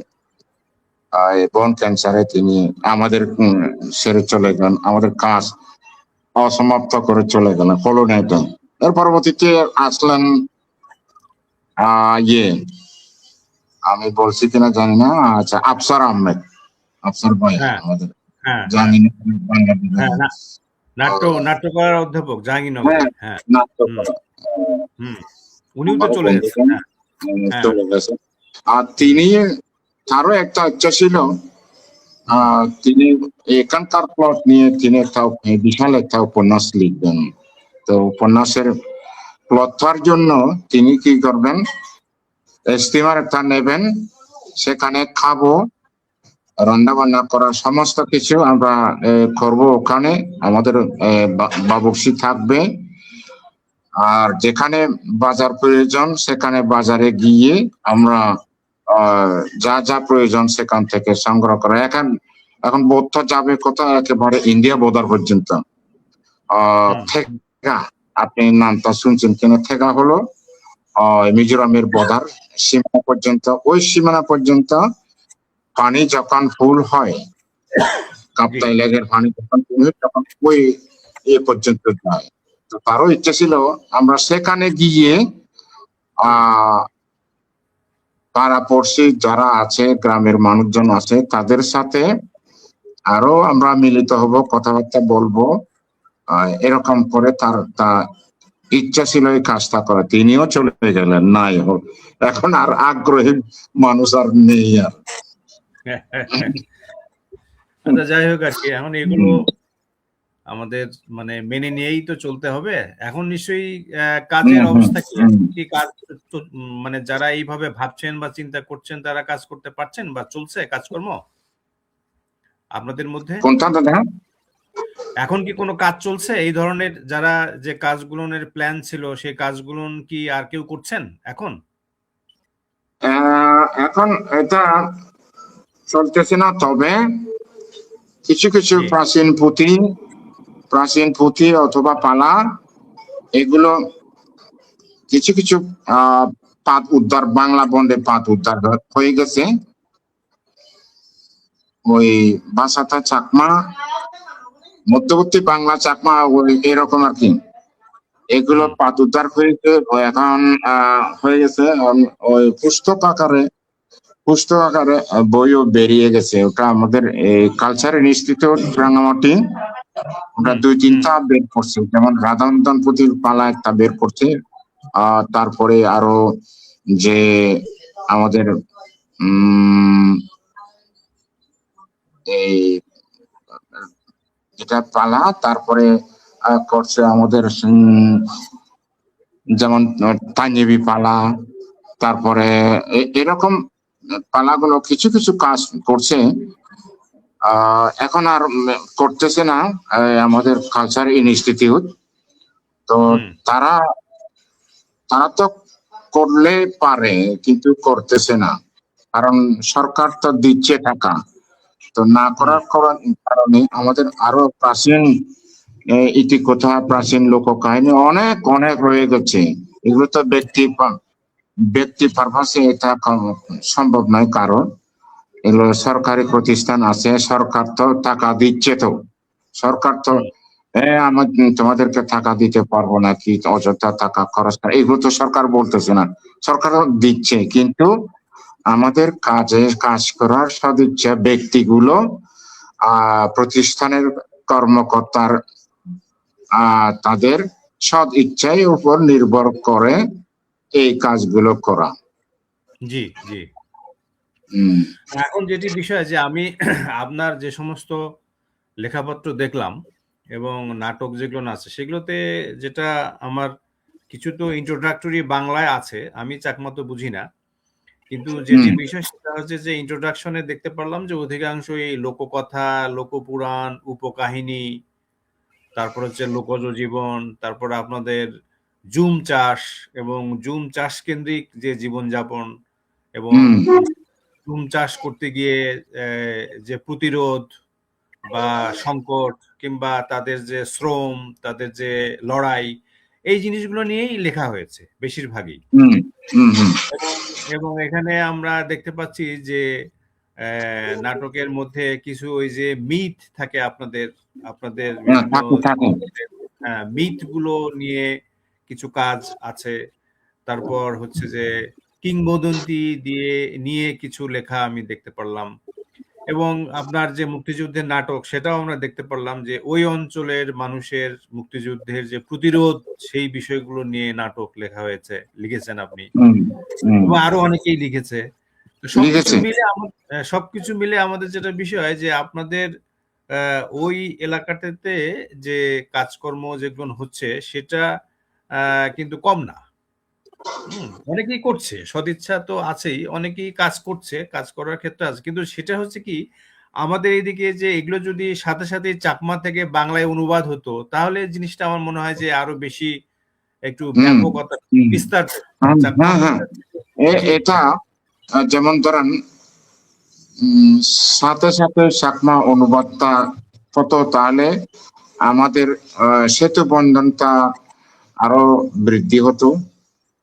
বোন ক্যান্সারে তিনি আমাদের সেরে চলে গেলেন, আমাদের কাজ অসমাপ্ত করে চলে গেলেন, হলো না এটা। এর পরবর্তীতে আসলেন ইয়ে, আমি বলছি কিনা জানি না, আচ্ছা আফসার আহমেদ, আফসার ভাই হ্যাঁ আমাদের হ্যাঁ হ্যাঁ জাহাঙ্গীরনগর হ্যাঁ নাট্যকলার অধ্যাপক জাহাঙ্গীরনগরে। হ্যাঁ হুম হুম উনিও তো আমারও চলে বন্ধু গেছেন। হ্যাঁ হ্যাঁ চলে গেছে। আর তিনি, তারও একটা ইচ্ছা ছিল, তিনি এখানকার প্লট নিয়ে তিনি একটা বিশাল একটা উপন্যাস লিখবেন। তো উপন্যাসের প্লটটার জন্য তিনি কি করবেন, স্টিমার একটা নেবেন, সেখানে খাবো, রান্না বান্না করার সমস্ত কিছু আমরা করব ওখানে, আমাদের বাবুর্চি থাকবে, আর যেখানে বাজার প্রয়োজন সেখানে বাজারে গিয়ে আমরা যা যা প্রয়োজন সেখান থেকে সংগ্রহ করা। এখন বোধটা যাবে কোথায়, একেবারে ইন্ডিয়া বর্ডার পর্যন্ত। থেগা, আপনি নামটা শুনছেন কিনা? থেগা হলো মিজোরামের বর্ডার সীমানা পর্যন্ত। ওই সীমানা পর্যন্ত পানি যখন ফুল হয়, কাপ্তাই লেগের পানি যখন ফুল হয়, তখন ওই এ পর্যন্ত যায়। তো তারও ইচ্ছা ছিল আমরা সেখানে গিয়ে পাড়াপড়শি যারা আছে, গ্রামের মানুষজন আছে, তাদের সাথে আরো আমরা মিলিত হব, কথাবার্তা বলবো। এরকম করে তা ইচ্ছা ছিল এই কাজটা করা। তিনিও চলে গেলেন, নাই এখন আর আগ্রহী মানুষ আর নেই আর। আচ্ছা, যাই হোক আর কি, এখন এগুলো আমাদের মানে মেনে নিয়েই তো চলতে হবে। এখন নিশ্চয়ই কাজের অবস্থা কি? কি কাজ মানে যারা এইভাবে ভাবছেন বা চিন্তা করছেন তারা কাজ করতে পারছেন বা চলছে কাজকর্ম আপনাদের মধ্যে? কোনটা দাদা? এখন কি কোনো কাজ চলছে এই ধরনের, যারা যে কাজগুলোর প্ল্যান ছিল সেই কাজগুলো কি আর কেউ করছেন এখন? এখন এটা চলতেছে না, তবে কিছু কিছু প্রাচীন পুঁথি অথবা পালা, এগুলো কিছু কিছু পাত উদ্ধার, বাংলা বন্ডে পাত উদ্ধার হয়ে গেছে। ওই ভাষাটা চাকমা, মধ্যবর্তী বাংলা চাকমা, ওই এরকম আর কি। এগুলো পাত উদ্ধার হয়েছে, এখন হয়ে গেছে ওই পুস্তক আকারে বইও বেরিয়ে গেছে। ওটা আমাদের এই কালচার ইনস্টিটিউট রাঙামাটি, ওটা 2-3টা বের করছে, যেমন রাধানন্দন পুঁথির পালা একটা বের করছে। তারপরে আরো যে আমাদের এই যেটা পালা, তারপরে করছে আমাদের যেমন তাঞ্জেবি পালা, তারপরে এরকম পালাগুলো কিছু কিছু কাজ করছে। এখন আর করতেছে না আমাদের কালচার ইনস্টিটিউট। তো তারা তো করলে পারে, কিন্তু করতেছে না, কারণ সরকার তো দিচ্ছে টাকা। তো না করার কারণে আমাদের আরো প্রাচীন ইতিকথা, প্রাচীন লোককাহিনী অনেক অনেক রয়ে গেছে। এগুলো তো ব্যক্তি পারপাসে এটা সম্ভব নয়, কারণ এগুলো সরকারি প্রতিষ্ঠান আছে, সরকার তো টাকা দিচ্ছে। তো সরকার তো আমার তোমাদেরকে টাকা দিতে পারবো না, কি অযথা টাকা খরচ করে, এগুলো তো সরকার বলতেছে না, সরকার দিচ্ছে। কিন্তু আমাদের কাজ করার সদিচ্ছা ব্যক্তিগুলো, প্রতিষ্ঠানের কর্মকর্তার তাদের সদ ইচ্ছার উপর নির্ভর করে এই কাজগুলো করা। জি জি। এখন যেটি বিষয় যে আমি আপনার যে সমস্ত লেখাপত্র দেখলাম এবং নাটক যেগুলো আছে সেগুলোতে যেটা আমার কিছু তো ইন্ট্রোডাক্টরি বাংলায় আছে, আমি চাকমা তো বুঝি না, কিন্তু যেটি বিষয় সেটা হচ্ছে যে ইন্ট্রোডাকশনে দেখতে পারলাম যে অধিকাংশই লোককথা, লোকপুরাণ, উপকাহিনী, তারপর হচ্ছে লোকজ জীবন, তারপর আপনাদের জুম চাষ এবং জুম চাষ কেন্দ্রিক যে জীবনযাপন এবং জুম চাষ করতে গিয়ে যে প্রতিরোধ বা সংকট কিংবা তাদের যে শ্রম, তাদের যে লড়াই, এই জিনিসগুলো নিয়েই লেখা হয়েছে বেশিরভাগই। হুম হুম হুম এবং এবং এখানে আমরা দেখতে পাচ্ছি যে নাটকের মধ্যে কিছু ওই যে মিথ থাকে আপনাদের আপনাদের বিভিন্ন থাকে থাকে। মিথ গুলো নিয়ে কিছু কাজ আছে। তারপর হচ্ছে যে কিংবদন্তি দিয়ে নিয়ে কিছু লেখা আমি দেখতে পারলাম। এবং আপনার যে মুক্তিযুদ্ধের নাটক সেটাও আমরা দেখতে পারলাম যে ওই অঞ্চলের মানুষের মুক্তিযুদ্ধের যে প্রতিরোধ সেই বিষয়গুলো নিয়ে নাটক লেখা হয়েছে, লিখেছেন আপনি হুম হুম এবং আরো অনেকেই লিখেছে। তো সবকিছু লিখেছে। মিলে সবকিছু মিলে আমাদের যেটা বিষয় যে আপনাদের ওই এলাকাটাতে যে কাজকর্ম যেগুলো হচ্ছে সেটা কিন্তু কম না। অনেকেই করছে, সদিচ্ছা তো আছেই, অনেকেই কাজ করছে, কাজ করার ক্ষেত্রে আছে, কিন্তু সেটা হচ্ছে কি আমাদের এইদিকে যে এগুলো যদি সাথে সাথে চাকমা থেকে বাংলায় অনুবাদ হতো তাহলে জিনিসটা আমার মনে হয় যে আরো বেশি একটু হুম ব্যাপকতা হুম বিস্তার পেত। চাকমা হ্যাঁ হ্যাঁ। ভাষা জি এটা যেমন ধরেন সাথে সাথে চাকমা অনুবাদটা হতো, তাহলে আমাদের সেতু বন্ধনটা আরো বৃদ্ধি হতো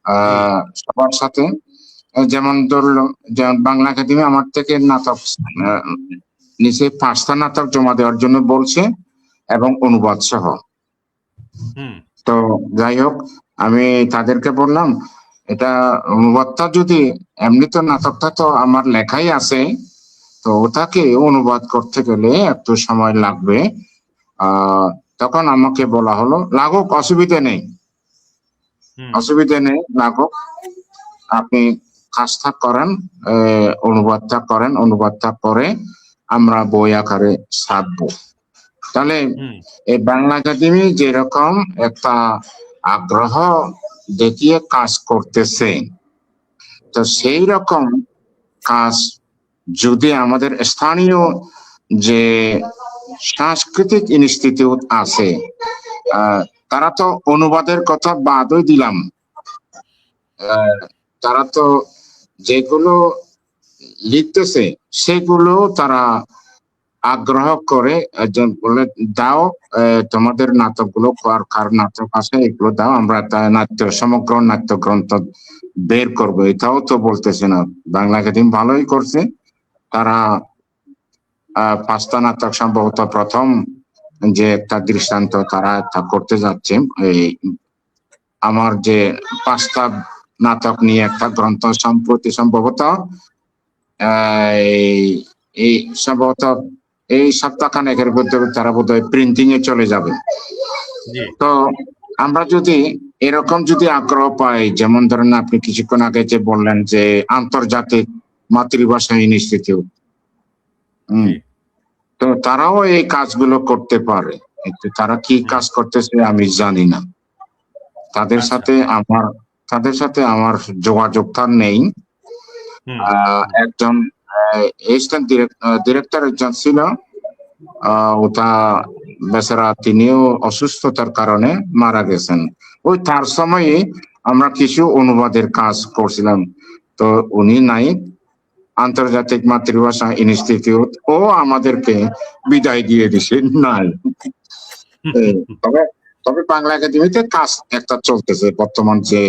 জি সবার সাথে। যেমন ধরলো, যেমন বাংলা একাডেমি আমার থেকে নাটক আহ, নিচে 5টা নাটক জমা দেওয়ার জন্য বলছে, এবং অনুবাদ সহ। হুম তো যাই হোক, আমি তাদেরকে বললাম এটা অনুবাদটা যদি, এমনি তো নাটকটা তো আমার লেখাই আছে, তো ওটাকে অনুবাদ করতে গেলে একটু সময় লাগবে। আহ তখন আমাকে বলা হলো লাগুক, অসুবিধা নেই, হুম অসুবিধা নেই, লাগুক, আপনি কাজটা করেন, অনুবাদটা করেন, অনুবাদটা করে আমরা বই আকারে ছাপবো। তাহলে হুম এই বাংলা একাডেমি যেরকম একটা আগ্রহ দেখিয়ে কাজ করতেছে, তো হুম সেই রকম কাজ যদি আমাদের স্থানীয় যে সাংস্কৃতিক ইনস্টিটিউট আছে, আহ, তারা তো অনুবাদের কথা বাদই দিলাম, তারা তো যেগুলো লিখতেছে সেগুলো তারা আগ্রহ করে একজন বলে দাও, তোমাদের নাটকগুলো কার কার নাটক আছে এগুলো দাও, আমরা একটা নাট্য সমগ্র নাট্য গ্রন্থ বের করবো। এটাও তো বলতেছে না। বাংলা একাডেমি ভালোই করছে, তারা 5টা নাটক সম্ভবত প্রথম যে একটা দৃষ্টান্ত তারা একটা করতে যাচ্ছে। এই আমার যে 5টা নাটক নিয়ে একটা গ্রন্থ সম্প্রতি সম্ভবত এই এই সম্ভবত এই সপ্তাহখানেকের মধ্যে তারা বোধহয় প্রিন্টিং এ চলে যাবে। জি তো আমরা যদি এরকম যদি আগ্রহ পাই, যেমন ধরেন আপনি কিছুক্ষণ আগে যে বললেন যে আন্তর্জাতিক মাতৃভাষা ইনস্টিটিউট, জি তো তারাও এই কাজগুলো করতে পারে, কিন্তু তারা কি হুম কাজ করতেছে আমি জানি না। তাদের আচ্ছা সাথে আমার তাদের সাথে আমার যোগাযোগটা নেই। হুম হুম একজন অ্যাসিস্ট্যান্ট ডিরেক্টর একজন ছিল, ওটা বেচারা তিনিও অসুস্থতার কারণে মারা গেছেন। ওই তার সময়ে আমরা কিছু অনুবাদের কাজ করছিলাম, তো উনি নাই। আন্তর্জাতিক মাতৃভাষা ইনস্টিটিউট ও আমাদেরকে বিদায় দিয়ে দিছে, নাই। তবে তবে বাংলা একাডেমিতে কাজ একটা চলতেছে বর্তমান, যে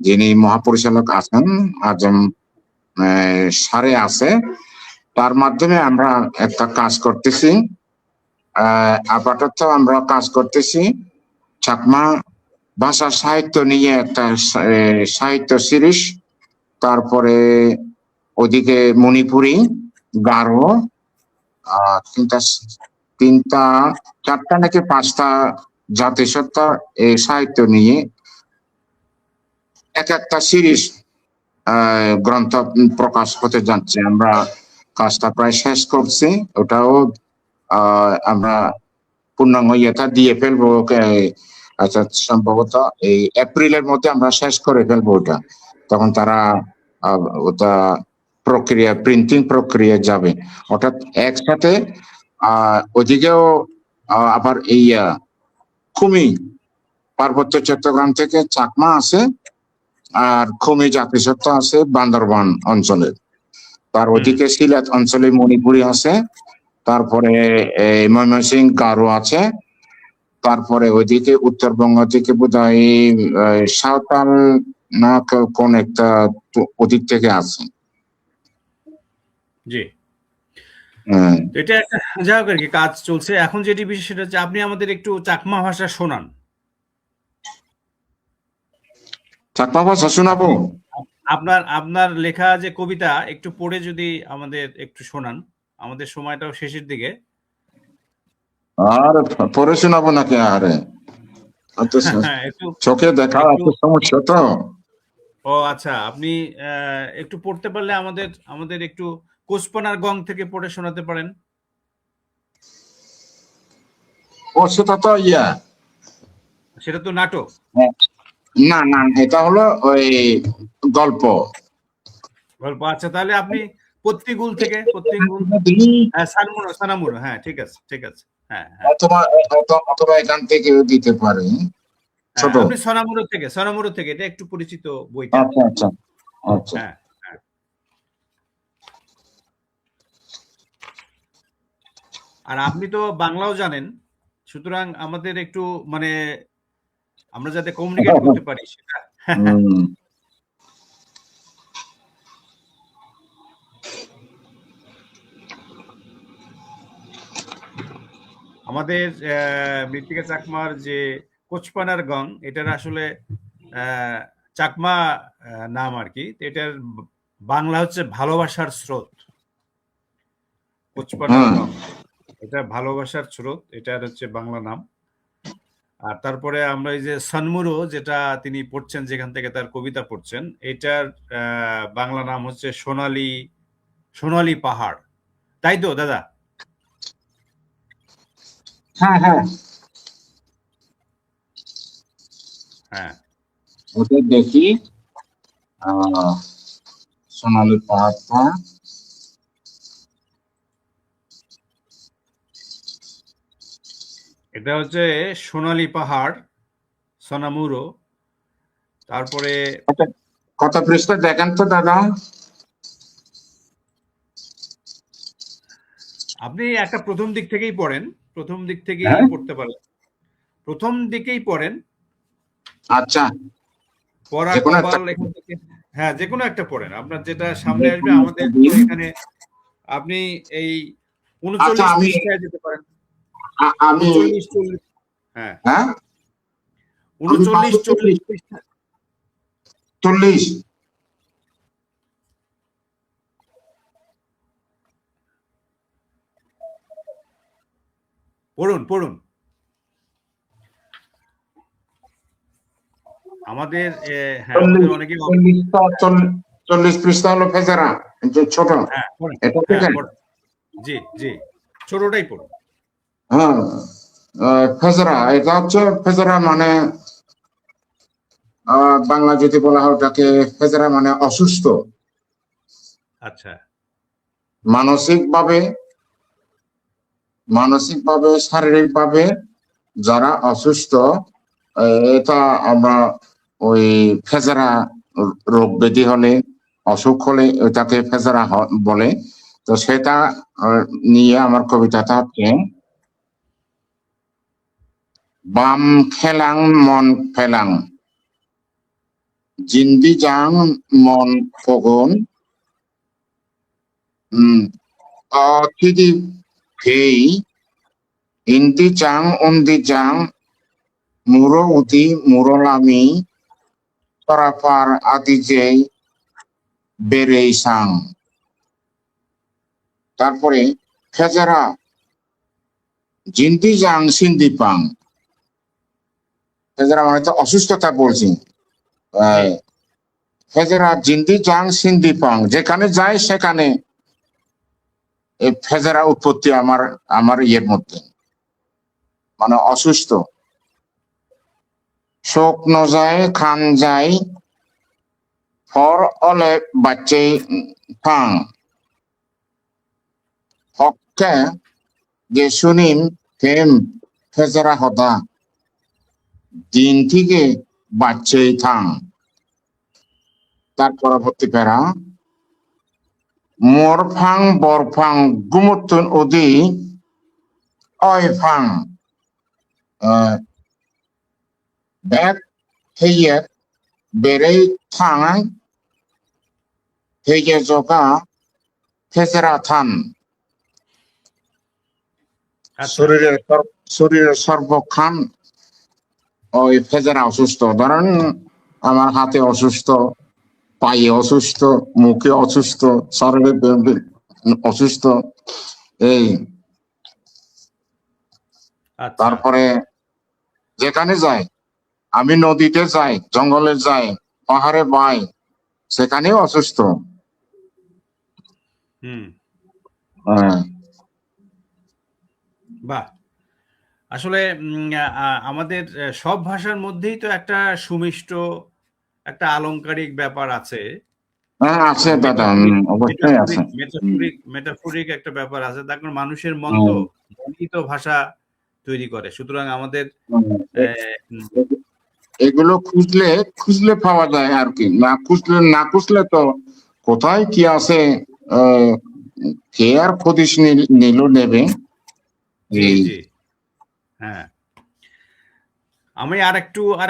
যিনি মহাপরিচালক আছেন আজম সারে আছে, তার মাধ্যমে আমরা একটা কাজ করতেছি। আপাতত আমরা কাজ করতেছি চাকমা ভাষা সাহিত্য নিয়ে একটা সাহিত্য সিরিজ, তারপরে ওদিকে মণিপুরি, গারো, তিনটা তিনটা 4টা নাকি 5টা জাতিসত্তা এই সাহিত্য নিয়ে এক একটা সিরিজ গ্রন্থ প্রকাশ হতে যাচ্ছে। আমরা কাজটা প্রায় শেষ করছি, ওটাও আমরা পূর্ণাঙ্গ ইয়েটা দিয়ে ফেলবো। আচ্ছা, সম্ভবত এই এপ্রিলের মধ্যে আমরা শেষ করে ফেলবো ওটা। তখন তারা ওটা প্রক্রিয়া, প্রিন্টিং প্রক্রিয়া যাবে। অর্থাৎ একসাথে ওদিকেও আবার এই খুমি পার্বত্য চট্টগ্রাম থেকে চাকমা আছে, আর খুমি জাতিসত্ত্ব আছে বান্দরবান অঞ্চলে, তার ওদিকে সিলেট অঞ্চলে মণিপুরি আছে, তারপরে এই ময়মনসিংহ গারো আছে, তারপরে ওইদিকে উত্তরবঙ্গ থেকে বোধহয় সাঁওতাল না কোন একটা ওদিক থেকে আছে। জি, হ্যাঁ। তো এটা একটা যাই হোক আর কি কাজ চলছে। এখন যেটি বিষয় সেটা হচ্ছে আপনি আমাদের একটু চাকমা ভাষা শোনান। চাকমা ভাষা শোনাবো? আপনি আপনার আপনার লেখা যে কবিতা একটু পড়ে যদি আমাদের একটু শোনান, আমাদের সময়টাও শেষের দিকে। আর পরে শোনাবো নাকি? আরে তো হ্যাঁ, একটু চোখে দেখা একটু এত সমস্যা তো। ও আচ্ছা, আপনি একটু পড়তে পারলে আমাদের আমাদের একটু কোচপানার গং থেকে পড়ে শোনাতে পারেন। ও সেটা তো ইয়া, সেটা তো নাটক। না না, এটা হলো ওই গল্প। গল্প, আচ্ছা তাহলে আপনি পত্রিগুল থেকে, পত্রিগুল, হ্যাঁ সানমুরো, সানামুরো, হ্যাঁ ঠিক আছে, ঠিক আছে, হ্যাঁ হ্যাঁ অথবা অথবা এখান থেকে দিতে পারে হ্যাঁ, ছোট। আপনি সোনামুড়ো থেকে, সোনামুড়ো থেকে, এটা একটু পরিচিত বইটা। আচ্ছা আচ্ছা আচ্ছা। হ্যাঁ হ্যাঁ, আর আপনি তো বাংলাও জানেন, সুতরাং আমাদের একটু মানে আমরা যাতে কমিউনিকেট করতে পারি সেটা। হুম। আমাদের মৃত্তিকা চাকমার যে কোচপানার গং, এটার আসলে চাকমা নাম আর কি। এটার বাংলা হচ্ছে ভালোবাসার স্রোত। কোচপানার হ্যাঁ গং, এটা ভালোবাসার স্রোত, এটার হচ্ছে বাংলা নাম। আর তারপরে আমরা এই যে সনমুরো যেটা তিনি পড়ছেন, যেখান থেকে তার কবিতা পড়ছেন, এটার বাংলা নাম হচ্ছে সোনালী, সোনালী পাহাড়। তাই তো দাদা? হ্যাঁ হ্যাঁ, হ্যাঁ, ওটা দেখি। সোনালী পাহাড়টা এটা হচ্ছে সোনালী পাহাড়, সোনামুরো। তারপরে কত পৃষ্ঠা দেখেন তো দাদা? আপনি একটা প্রথম দিক থেকেই পড়েন, প্রথম দিক থেকেই হ্যাঁ পড়তে পারেন, প্রথম দিকেই পড়েন। আচ্ছা, পড়া যে কোনো একটা। কপাল এখান থেকে, হ্যাঁ যে কোনো একটা পড়েন, আপনার যেটা সামনে যে আসবে। কোনো একটা আমাদের তো দিন। এখানে আপনি এই আচ্ছা ৩৯ আমি পৃষ্ঠায় যেতে পারেন। আমি ৩৯-৪০, হ্যাঁ হ্যাঁ আমি ৩৯-৪০ পৃষ্ঠা 40। পড়ুন পড়ুন। আমাদের হ্যাঁ আমাদের অনেকে, 40 পৃষ্ঠা হলো ফেজারা, যে ছোট, হ্যাঁ পড়েন, এটা হ্যাঁ থেকে। পড়েন, জি জি, ছোটটাই পড়ুন। হ্যাঁ ফেজরা, এটা হচ্ছে ফেজরা মানে বাংলা যদি বলা হয় ওটাকে ফেজরা মানে অসুস্থ। আচ্ছা, মানসিকভাবে, মানসিকভাবে শারীরিকভাবে যারা অসুস্থ, এটা আমরা ওই ফেজরা রোগ ব্যাধি হলে, অসুখ হলে ওটাকে ফেজরা বলে। তো সেটা নিয়ে আমার কবিতাটা হচ্ছে: বাম খেলাং মন ফেলাং, জিন্দি জাং মন ফগন, অথিদি ফেই, ইন্দি জাং উন্দি জাং, মুরো উদি মুরলামি, তরাপার আদি যেই বেরেই সাং। তারপরে ফেজারা জিন্দি জাং সিন্দি পাং। ফেজারা মানে তো অসুস্থতা বলছি। জি ফেজারা জিন্দি জাং সিন্দি পাং, যেখানে যায় সেখানে এই ফেজারা উৎপত্তি আমার আমার ইয়ের মধ্যে, মানে অসুস্থ। শোক ন যায় খান যায়, ফর অলে বাচ্চে ফাং, হককে যে শুনিম থেম ফেজারা হতা, দিন থেকে বাচ্চেই থাং। তার পরবর্তী প্যারা: morphang borphang gumutun udi oifang bet heyet berei thangai heye joga ফেসেরা থান আচ্ছা শরীরের সর্বক্ষণ ওই ফেজেরা অসুস্থ, ধরেন আমার হাতে অসুস্থ, পায়ে অসুস্থ, মুখে অসুস্থ, শরীরে অসুস্থ, এই আচ্ছা তারপরে যেখানে যাই, আমি নদীতে যাই, জঙ্গলে যাই, পাহাড়ে যাই, সেখানেও অসুস্থ। হুম হ্যাঁ, বাহ আসলে আমাদের সব ভাষার মধ্যেই তো একটা সুমিষ্ট একটা আলংকারিক ব্যাপার আছে, হ্যাঁ আছে দাদা, অবশ্যই আছে। মেটাফোরিক একটা ব্যাপার আছে। তার কারণ মানুষের মন তো মনই তো ভাষা তৈরি করে। সুতরাং আমাদের এগুলো খুঁজলে পাওয়া যায় আর কি, না খুঁজলে তো কোথায় কি আছে কে আর খোঁজ নিল নেবে। জি জি হ্যাঁ, আমি আর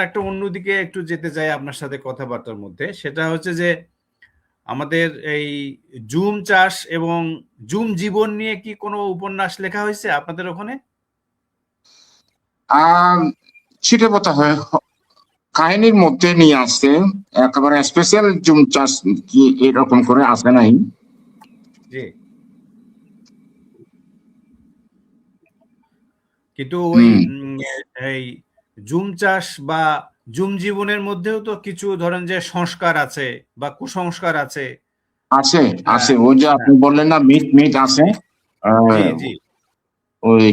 একটা অন্যদিকে একটু যেতে চাই আপনার সাথে কথাবার্তার মধ্যে। সেটা হচ্ছে যে আমাদের এই জুম চাষ এবং জুম জীবন নিয়ে কি কোনো উপন্যাস লেখা হয়েছে আপনাদের ওখানে? ছিটে পোতা হয় কাহিনীর মধ্যে নিয়ে আসছে, একেবারে স্পেশাল জুম চাষ কি এরকম করে আসে নাই। জি, কিন্তু ওই এই জুম চাষ বা জুম জীবনের মধ্যেও তো কিছু ধরেন যে সংস্কার আছে বা কুসংস্কার আছে। আছে আছে, ওই যে আপনি বললেন না মিট আছে, জি জি ওই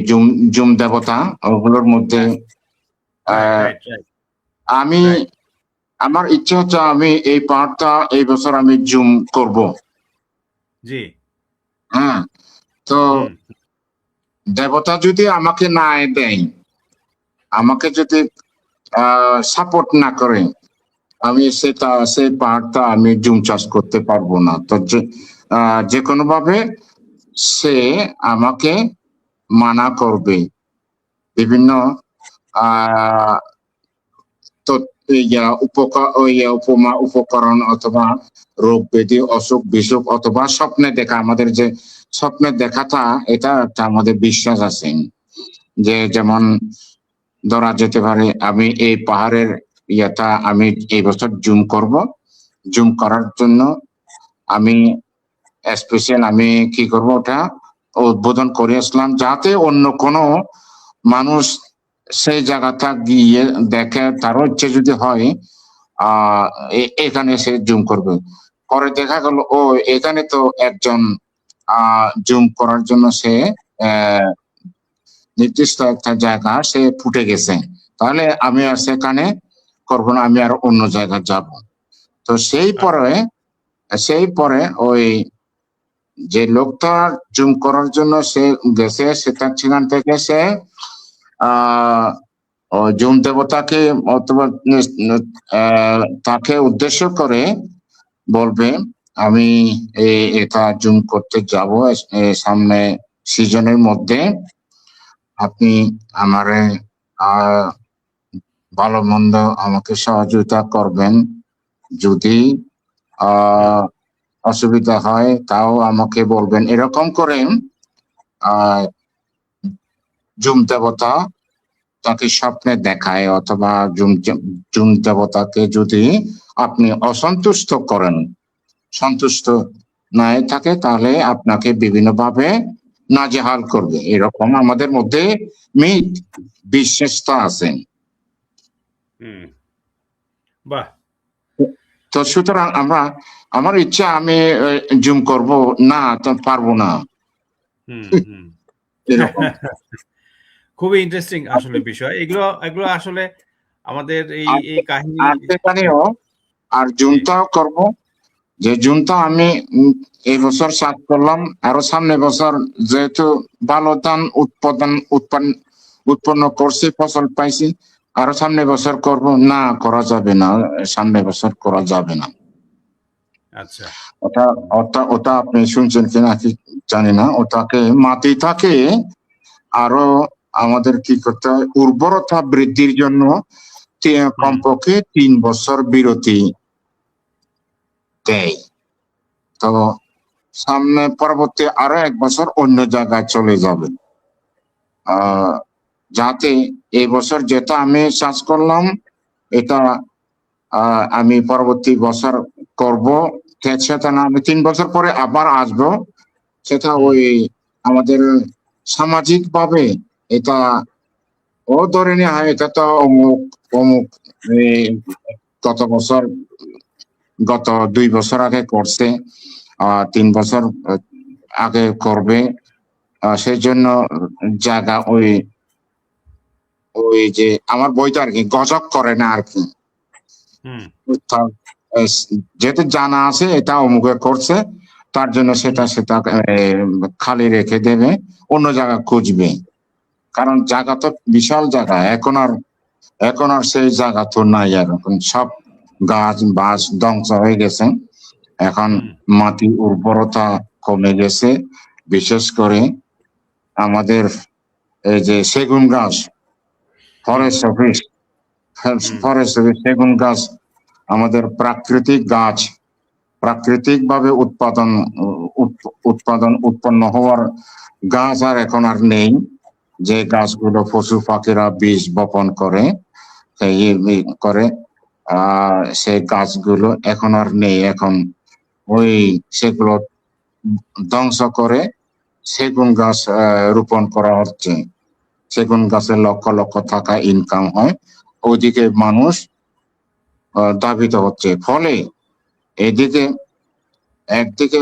জুম দেবতা, ওগুলোর মধ্যে আমি আমার ইচ্ছে হচ্ছে আমি এই পার্টটা এই বছর আমি জুম করব। জি হ্যাঁ, তো দেবতা যদি আমাকে না দেয়, আমাকে যদি সাপোর্ট না করে, আমি সেই পাহাড়টা আমি জুম চাষ করতে পারবো না। তো যে কোনো ভাবে সে আমাকে মানা করবে, বিভিন্ন উপমা উপকরণ অথবা রোগ ব্যাধি অসুখ বিসুখ অথবা স্বপ্নে দেখা, আমাদের যে স্বপ্নের দেখাটা এটা একটা আমাদের বিশ্বাস আছে যে, যেমন ধরা যেতে পারে আমি এই পাহাড়ের ইয়েটা আমি এই বছর জুম করব, জুম করার জন্য আমি স্পেশাল আমি কি করব ওটা উদ্বোধন করে আসলাম, যাতে অন্য কোনো মানুষ সেই জায়গাটা গিয়ে দেখে, তারও ইচ্ছে যদি হয় এখানে সে জুম করবে। পরে দেখা গেল ও এখানে তো একজন জুম করার জন্য সে নির্দিষ্ট একটা জায়গা সে ফুটে গেছে, তাহলে আমি আর সেখানে করবো না, আমি আর অন্য জায়গায় যাব। তো সেই পরে ওই যে লোকটা জুম করার জন্য সে গেছে, সেখান থেকে সে জুম দেবতাকে অথবা তাকে উদ্দেশ্য করে বলবে আমি এটা জুম করতে যাব সামনে সিজনের মধ্যে, আপনি আমারে ভালো মন্দ আমাকে সহযোগিতা করবেন, যদি অসুবিধা হয় তাও আমাকে বলবেন, এরকম করে জুম দেবতা তাকে স্বপ্নে দেখায়। অথবা জুম দেবতাকে যদি আপনি অসন্তুষ্ট করেন, সন্তুষ্ট নাই থাকে, তাহলে আপনাকে বিভিন্নভাবে নাজেহাল করবে, এরকম আমাদের মধ্যে মিথ বিশ্বাসটা আছে। বাহ, তো সুতরাং আমার ইচ্ছা আমি জুম করব না, তো পারবো না। খুবই ইন্টারেস্টিং আসলে বিষয় এগুলো আসলে আমাদের এই কাহিনী আর জুমটাও করব, যে জুমটা আমি এই বছর চাষ করলাম, আরো সামনে বছর যেহেতু ভালো ধান উৎপন্ন করছি, ফসল পাইছি, আরো সামনে বছর করব না, করা যাবে না, সামনে বছর করা যাবে না। আচ্ছা। ওটা ওটা ওটা আপনি শুনছেন কিনা কি জানি না। ওটাকে মাটিটাকে আরো আমাদের কি করতে হয়, উর্বরতা বৃদ্ধির জন্য কমপক্ষে 3 বছর বিরতি দেয়। তো সামনে পরবর্তী আরো 1 বছর অন্য জায়গায় চলে যাবে। যাতে এই বছর যেটা আমি চাষ করলাম এটা আমি পরবর্তী বছর করব, সেটা না আমি 3 বছর পরে আবার আসবো। সেটা ওই আমাদের সামাজিক ভাবে এটা ও ধরে নেওয়া হয়, এটা তো অমুক অমুক গত বছর গত 2 বছর আগে করছে, 3 বছর আগে করবে, সেই জন্য জায়গা ওই ওই যে আমার বইটা আর কি গজব করে না আর কি। যেহেতু জানা আছে এটা অমুকে করছে, তার জন্য সেটা সেটা খালি রেখে দেবে, অন্য জায়গা খুঁজবে। কারণ জায়গা তো বিশাল জায়গা, এখন আর সেই জায়গা তো নাই। আর এখন সব গাছ বাস ধ্বংস হয়ে গেছে, এখন মাটি উর্বরতা কমে গেছে। বিশেষ করে আমাদের এই যে সেগুন গাছ, ফরেস্ট অফিস সেগুন গাছ আমাদের প্রাকৃতিক গাছ, প্রাকৃতিক ভাবে উৎপন্ন হওয়ার গাছ আর এখন আর নেই। যে গাছগুলো পশু পাখিরা বীজ বপন করে সেই গাছগুলো এখন আর নেই। এখন ওই সেগুলো ধ্বংস করে সেগুন গাছ রোপণ করা হচ্ছে। সেগুন গাছের লক্ষ লক্ষ টাকা ইনকাম হয়, ওইদিকে মানুষ ধাবিত হচ্ছে। ফলে এদিকে একদিকে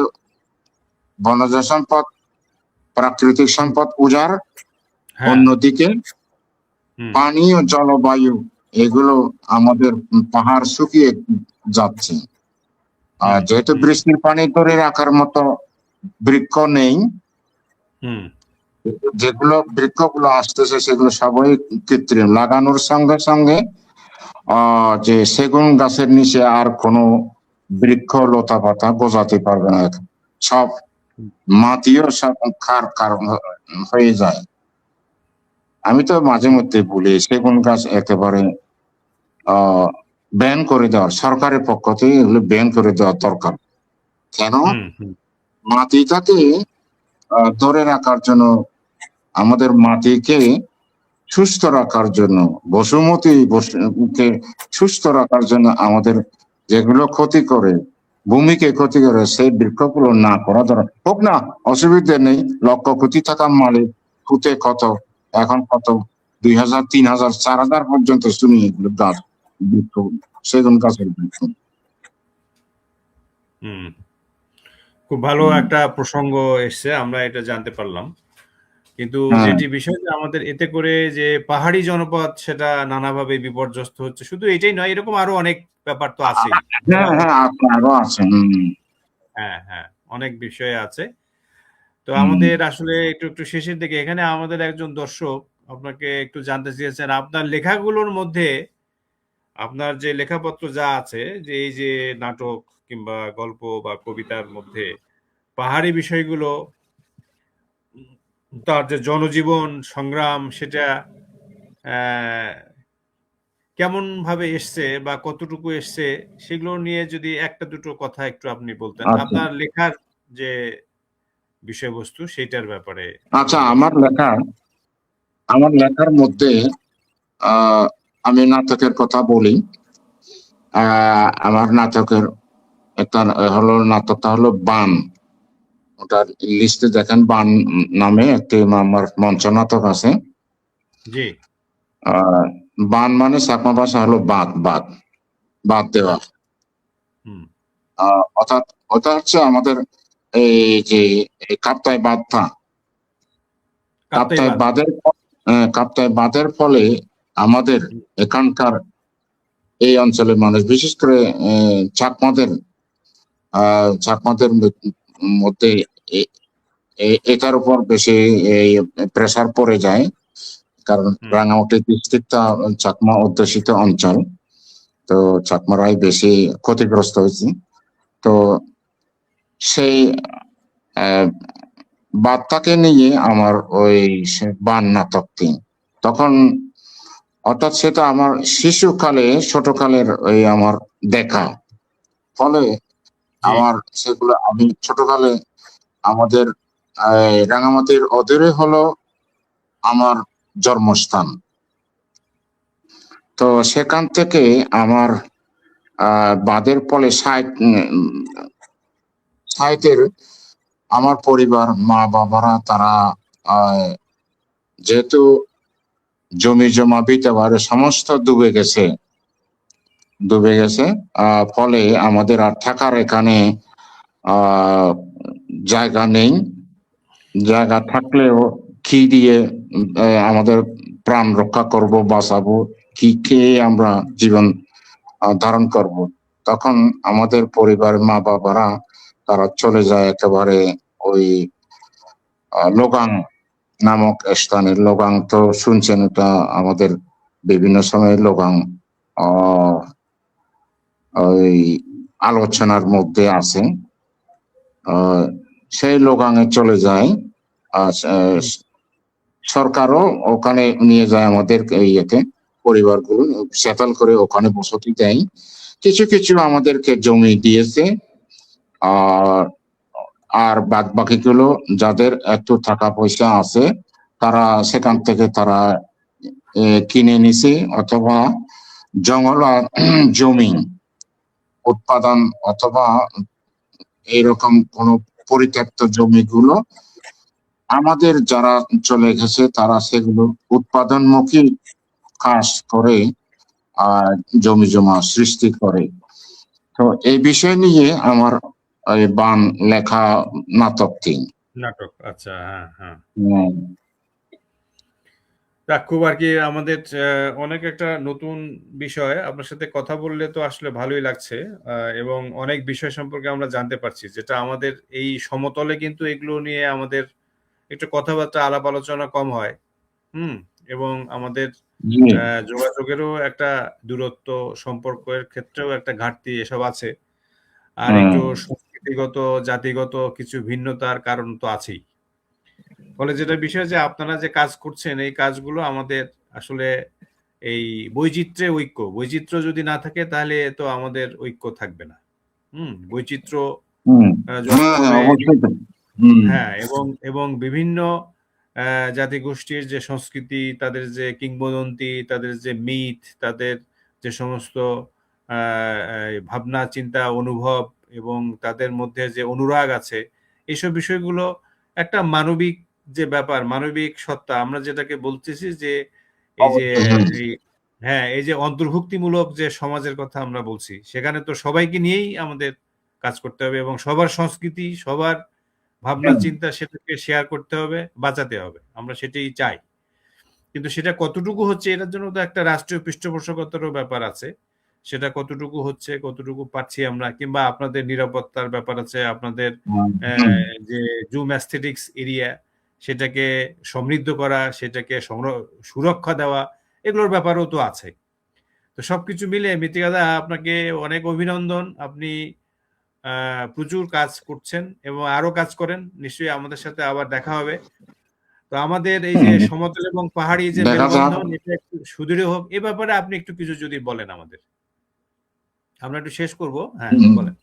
বনজ সম্পদ প্রাকৃতিক সম্পদ উজাড়, অন্যদিকে পানি ও জলবায়ু এগুলো আমাদের পাহাড় শুকিয়ে যাচ্ছে। যেহেতু বৃষ্টির পানি ধরে রাখার মতো বৃক্ষ নেই, যেগুলো বৃক্ষগুলো আসতেছে সেগুলো সবই কৃত্রিম। লাগানোর সঙ্গে সঙ্গে যে সেগুন গাছের নিচে আর কোনো বৃক্ষ লতা পাতা গজাতে পারবে না, সব মাটিও সব খার হয়ে যায়। আমি তো মাঝে মধ্যে বলি সেগুন গাছ একেবারে ব্যান করে দেওয়ার, সরকারের পক্ষ থেকে এগুলো ব্যান করে দেওয়া দরকার। কেন? মাটিটাকে ধরে রাখার জন্য, আমাদের মাটিকে সুস্থ রাখার জন্য, বসুমতীকে সুস্থ রাখার জন্য আমাদের যেগুলো ক্ষতি করে, ভূমিকে ক্ষতি করে, সেই বৃক্ষগুলো না করা দরকার। হোক না, অসুবিধা নেই, লক্ষ কোটি টাকা মালিক, ফুটে কত, এখন কত 2000 3000 4000 পর্যন্ত শুনি এগুলো গাছ, বৃক্ষ, সেগুন গাছের বৃক্ষ। খুব ভালো একটা প্রসঙ্গ এসছে, আমরা এটা জানতে পারলাম। কিন্তু যেটি বিষয় যে আমাদের এতে করে যে পাহাড়ি জনপদ সেটা নানাভাবে বিপর্যস্ত হচ্ছে, শুধু এটাই নয়, এরকম আরো অনেক ব্যাপার তো আছে। হ্যাঁ হ্যাঁ, অনেক বিষয় আছে। তো আমাদের আসলে একটু একটু শেষের দিকে, এখানে আমাদের একজন দর্শক আপনাকে একটু জানতে চেয়েছেন, আপনার লেখাগুলোর মধ্যে, আপনার যে লেখাপত্র যা আছে, যে এই যে নাটক কিংবা গল্প বা কবিতার মধ্যে পাহাড়ি বিষয়গুলো, তার যে জনজীবন সংগ্রাম, সেটা কেমন ভাবে এসছে বা কতটুকু এসছে, সেগুলো নিয়ে যদি একটা দুটো কথা একটু আপনি বলতেন, আপনার লেখার যে বিষয়বস্তু সেটার ব্যাপারে। আচ্ছা, আমার লেখার মধ্যে আমি নাটকের কথা বলি। আমার নাটকের একটা নাটকটা হলো বান। ওটার লিস্টে দেখেন, বান নামে একটি আমার মঞ্চ নাটক আছে। জি। বান মানে চাকমা ভাষা হলো বাদ দেওয়া। অর্থাৎ ওটা হচ্ছে আমাদের এই যে কাপ্তাই বাঁধটা, কাপ্তাই বাঁধের ফলে আমাদের এখানকার এই অঞ্চলের মানুষ, বিশেষ করে চাকমাদের মধ্যে এটার উপর বেশি প্রেসার পড়ে যায়। কারণ রাঙামাটি ডিস্ট্রিক্টটা চাকমা অধ্যুষিত অঞ্চল, তো চাকমারাই বেশি ক্ষতিগ্রস্ত হয়েছে। তো সেই বার্তাকে নিয়ে আমার ওই বান নাটকটি তখন, অর্থাৎ সেটা আমার শিশুকালে ছোটকালের ওই আমার দেখা, ফলে জি আমার সেগুলো আমি ছোটকালে আমাদের রাঙামাটির অদূরে হলো আমার জন্মস্থান। তো সেখান থেকে আমার বাদের ফলে সাইটের আমার পরিবার, মা বাবারা তারা যেহেতু জমি জমা বিটাবারে সমস্ত ডুবে গেছে, ফলে আমাদের আর থাকার এখানে জায়গা নেই। জায়গা থাকলেও কি দিয়ে আমাদের প্রাণ রক্ষা করব, বাঁচাবো, কি খেয়ে আমরা জীবন ধারণ করব। তখন আমাদের পরিবার, মা বাবারা তারা চলে যায় একেবারে ওই লোগাং নামক স্থানে। লোগাং তো শুনছেন, এটা আমাদের বিভিন্ন সময় লোগাং ওই আলোচনার মধ্যে আছে। সেই লোগাঙে চলে যায়। সরকারও ওখানে নিয়ে যায় আমাদের ইয়েতে, পরিবারগুলো সেটেল করে ওখানে বসতি দেয়। কিছু কিছু আমাদেরকে জমি দিয়েছে, আর বাদ বাকিগুলো যাদের একটু টাকা পয়সা আছে তারা সেখান থেকে তারা কিনে নিছে, অথবা জঙ্গল জমি উৎপাদন অথবা এইরকম কোন পরিত্যক্ত জমিগুলো আমাদের যারা চলে গেছে তারা সেগুলো উৎপাদনমুখী কাজ করে জমি জমা সৃষ্টি করে। তো এই বিষয় নিয়ে আমার বান লেখা নাটকটি। নাটক, আচ্ছা, হ্যাঁ। খুব আর কি আমাদের অনেক একটা নতুন বিষয় আপনার সাথে কথা বললে তো আসলে ভালোই লাগছে, এবং অনেক বিষয় সম্পর্কে আমরা জানতে পারছি, যেটা আমাদের এই সমতলে কিন্তু এগুলো নিয়ে আমাদের একটু কথাবার্তা আলাপ আলোচনা কম হয়। এবং আমাদের যোগাযোগেরও একটা দূরত্ব, সম্পর্কের ক্ষেত্রেও একটা ঘাটতি এসব আছে। আর একটু সংস্কৃতিগত, জাতিগত কিছু ভিন্নতার কারণ তো আছেই। ফলে যেটা বিষয় যে আপনারা যে কাজ করছেন এই কাজগুলো আমাদের আসলে এই বৈচিত্র্য যদি না থাকে তাহলে তো আমাদের ঐক্য থাকবে না। বৈচিত্র্য হ্যাঁ, এবং বিভিন্ন জাতিগোষ্ঠীর যে সংস্কৃতি, তাদের যে কিংবদন্তি, তাদের যে মিথ, তাদের যে সমস্ত ভাবনা চিন্তা অনুভব এবং তাদের মধ্যে যে অনুরাগ আছে, এইসব বিষয়গুলো একটা মানবিক যে ব্যাপার, মানবিক সত্তা আমরা যেটাকে বলতেছি, যে এই যে অন্তর্ভুক্তিমূলক যে সমাজের কথা আমরা বলছি, সেখানে তো সবাইকে নিয়েই আমাদের কাজ করতে হবে এবং সবার সংস্কৃতি, সবার ভাবনা চিন্তা সেটাকে শেয়ার করতে হবে, বাঁচাতে হবে। আমরা সেটাই চাই, কিন্তু সেটা কতটুকু হচ্ছে এটার জন্য তো একটা রাষ্ট্রীয় পৃষ্ঠপোষকতারও ব্যাপার আছে। সেটা কতটুকু হচ্ছে, কতটুকু পাচ্ছি আমরা, কিংবা আপনাদের নিরাপত্তার ব্যাপার আছে, আপনাদের যে জুম অ্যাস্থেটিক্স এরিয়া সেটাকে সমৃদ্ধ করা, সেটাকে সুরক্ষা দেওয়া, এগুলোর ব্যাপারও তো আছে। তো সবকিছু মিলে মৃত্তিকাদা আপনাকে অনেক অভিনন্দন। আপনি প্রচুর কাজ করছেন এবং আরো কাজ করেন, নিশ্চয়ই আমাদের সাথে আবার দেখা হবে। তো আমাদের এই যে সমতল এবং পাহাড়ি যে মেলবন্ধন, এটা একটু সুদৃঢ় হোক, এ ব্যাপারে আপনি একটু কিছু যদি বলেন আমাদের, আমরা একটু শেষ করব। হ্যাঁ, বলেন।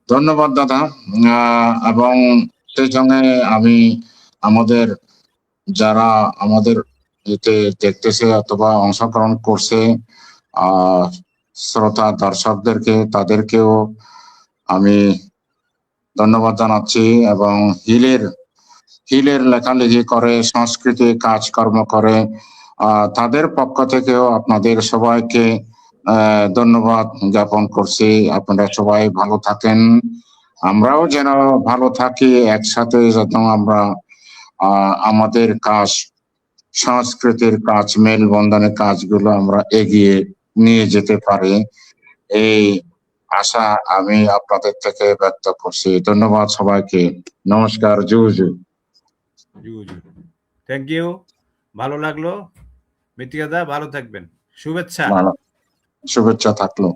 ধন্যবাদ দাদা। এবং সেই সঙ্গে আমি আমাদের যারা আমাদের এতে দেখতেছে অথবা অংশগ্রহণ করছে শ্রোতা দর্শকদেরকে, তাদেরকেও আমি ধন্যবাদ জানাচ্ছি। এবং হিলের লেখালেখি করে, সংস্কৃতি কাজকর্ম করে, তাদের পক্ষ থেকেও আপনাদের সবাইকে ধন্যবাদ জ্ঞাপন করছি। আপনারা সবাই ভালো থাকেন, আমরাও যেন ভালো থাকি, একসাথে যেন আমরা আমাদের কাজ, সংস্কৃতির কাজ, মেলবন্ধনের কাজগুলো আমরা এগিয়ে নিয়ে যেতে পারি, এই আশা আমি আপনাদের থেকে ব্যক্ত করছি। ধন্যবাদ সবাইকে। নমস্কার। জুজু। থ্যাংক ইউ, ভালো লাগলো। মৃত্তিকা দা ভালো থাকবেন, শুভেচ্ছা। ভালো, শুভেচ্ছা থাকলো।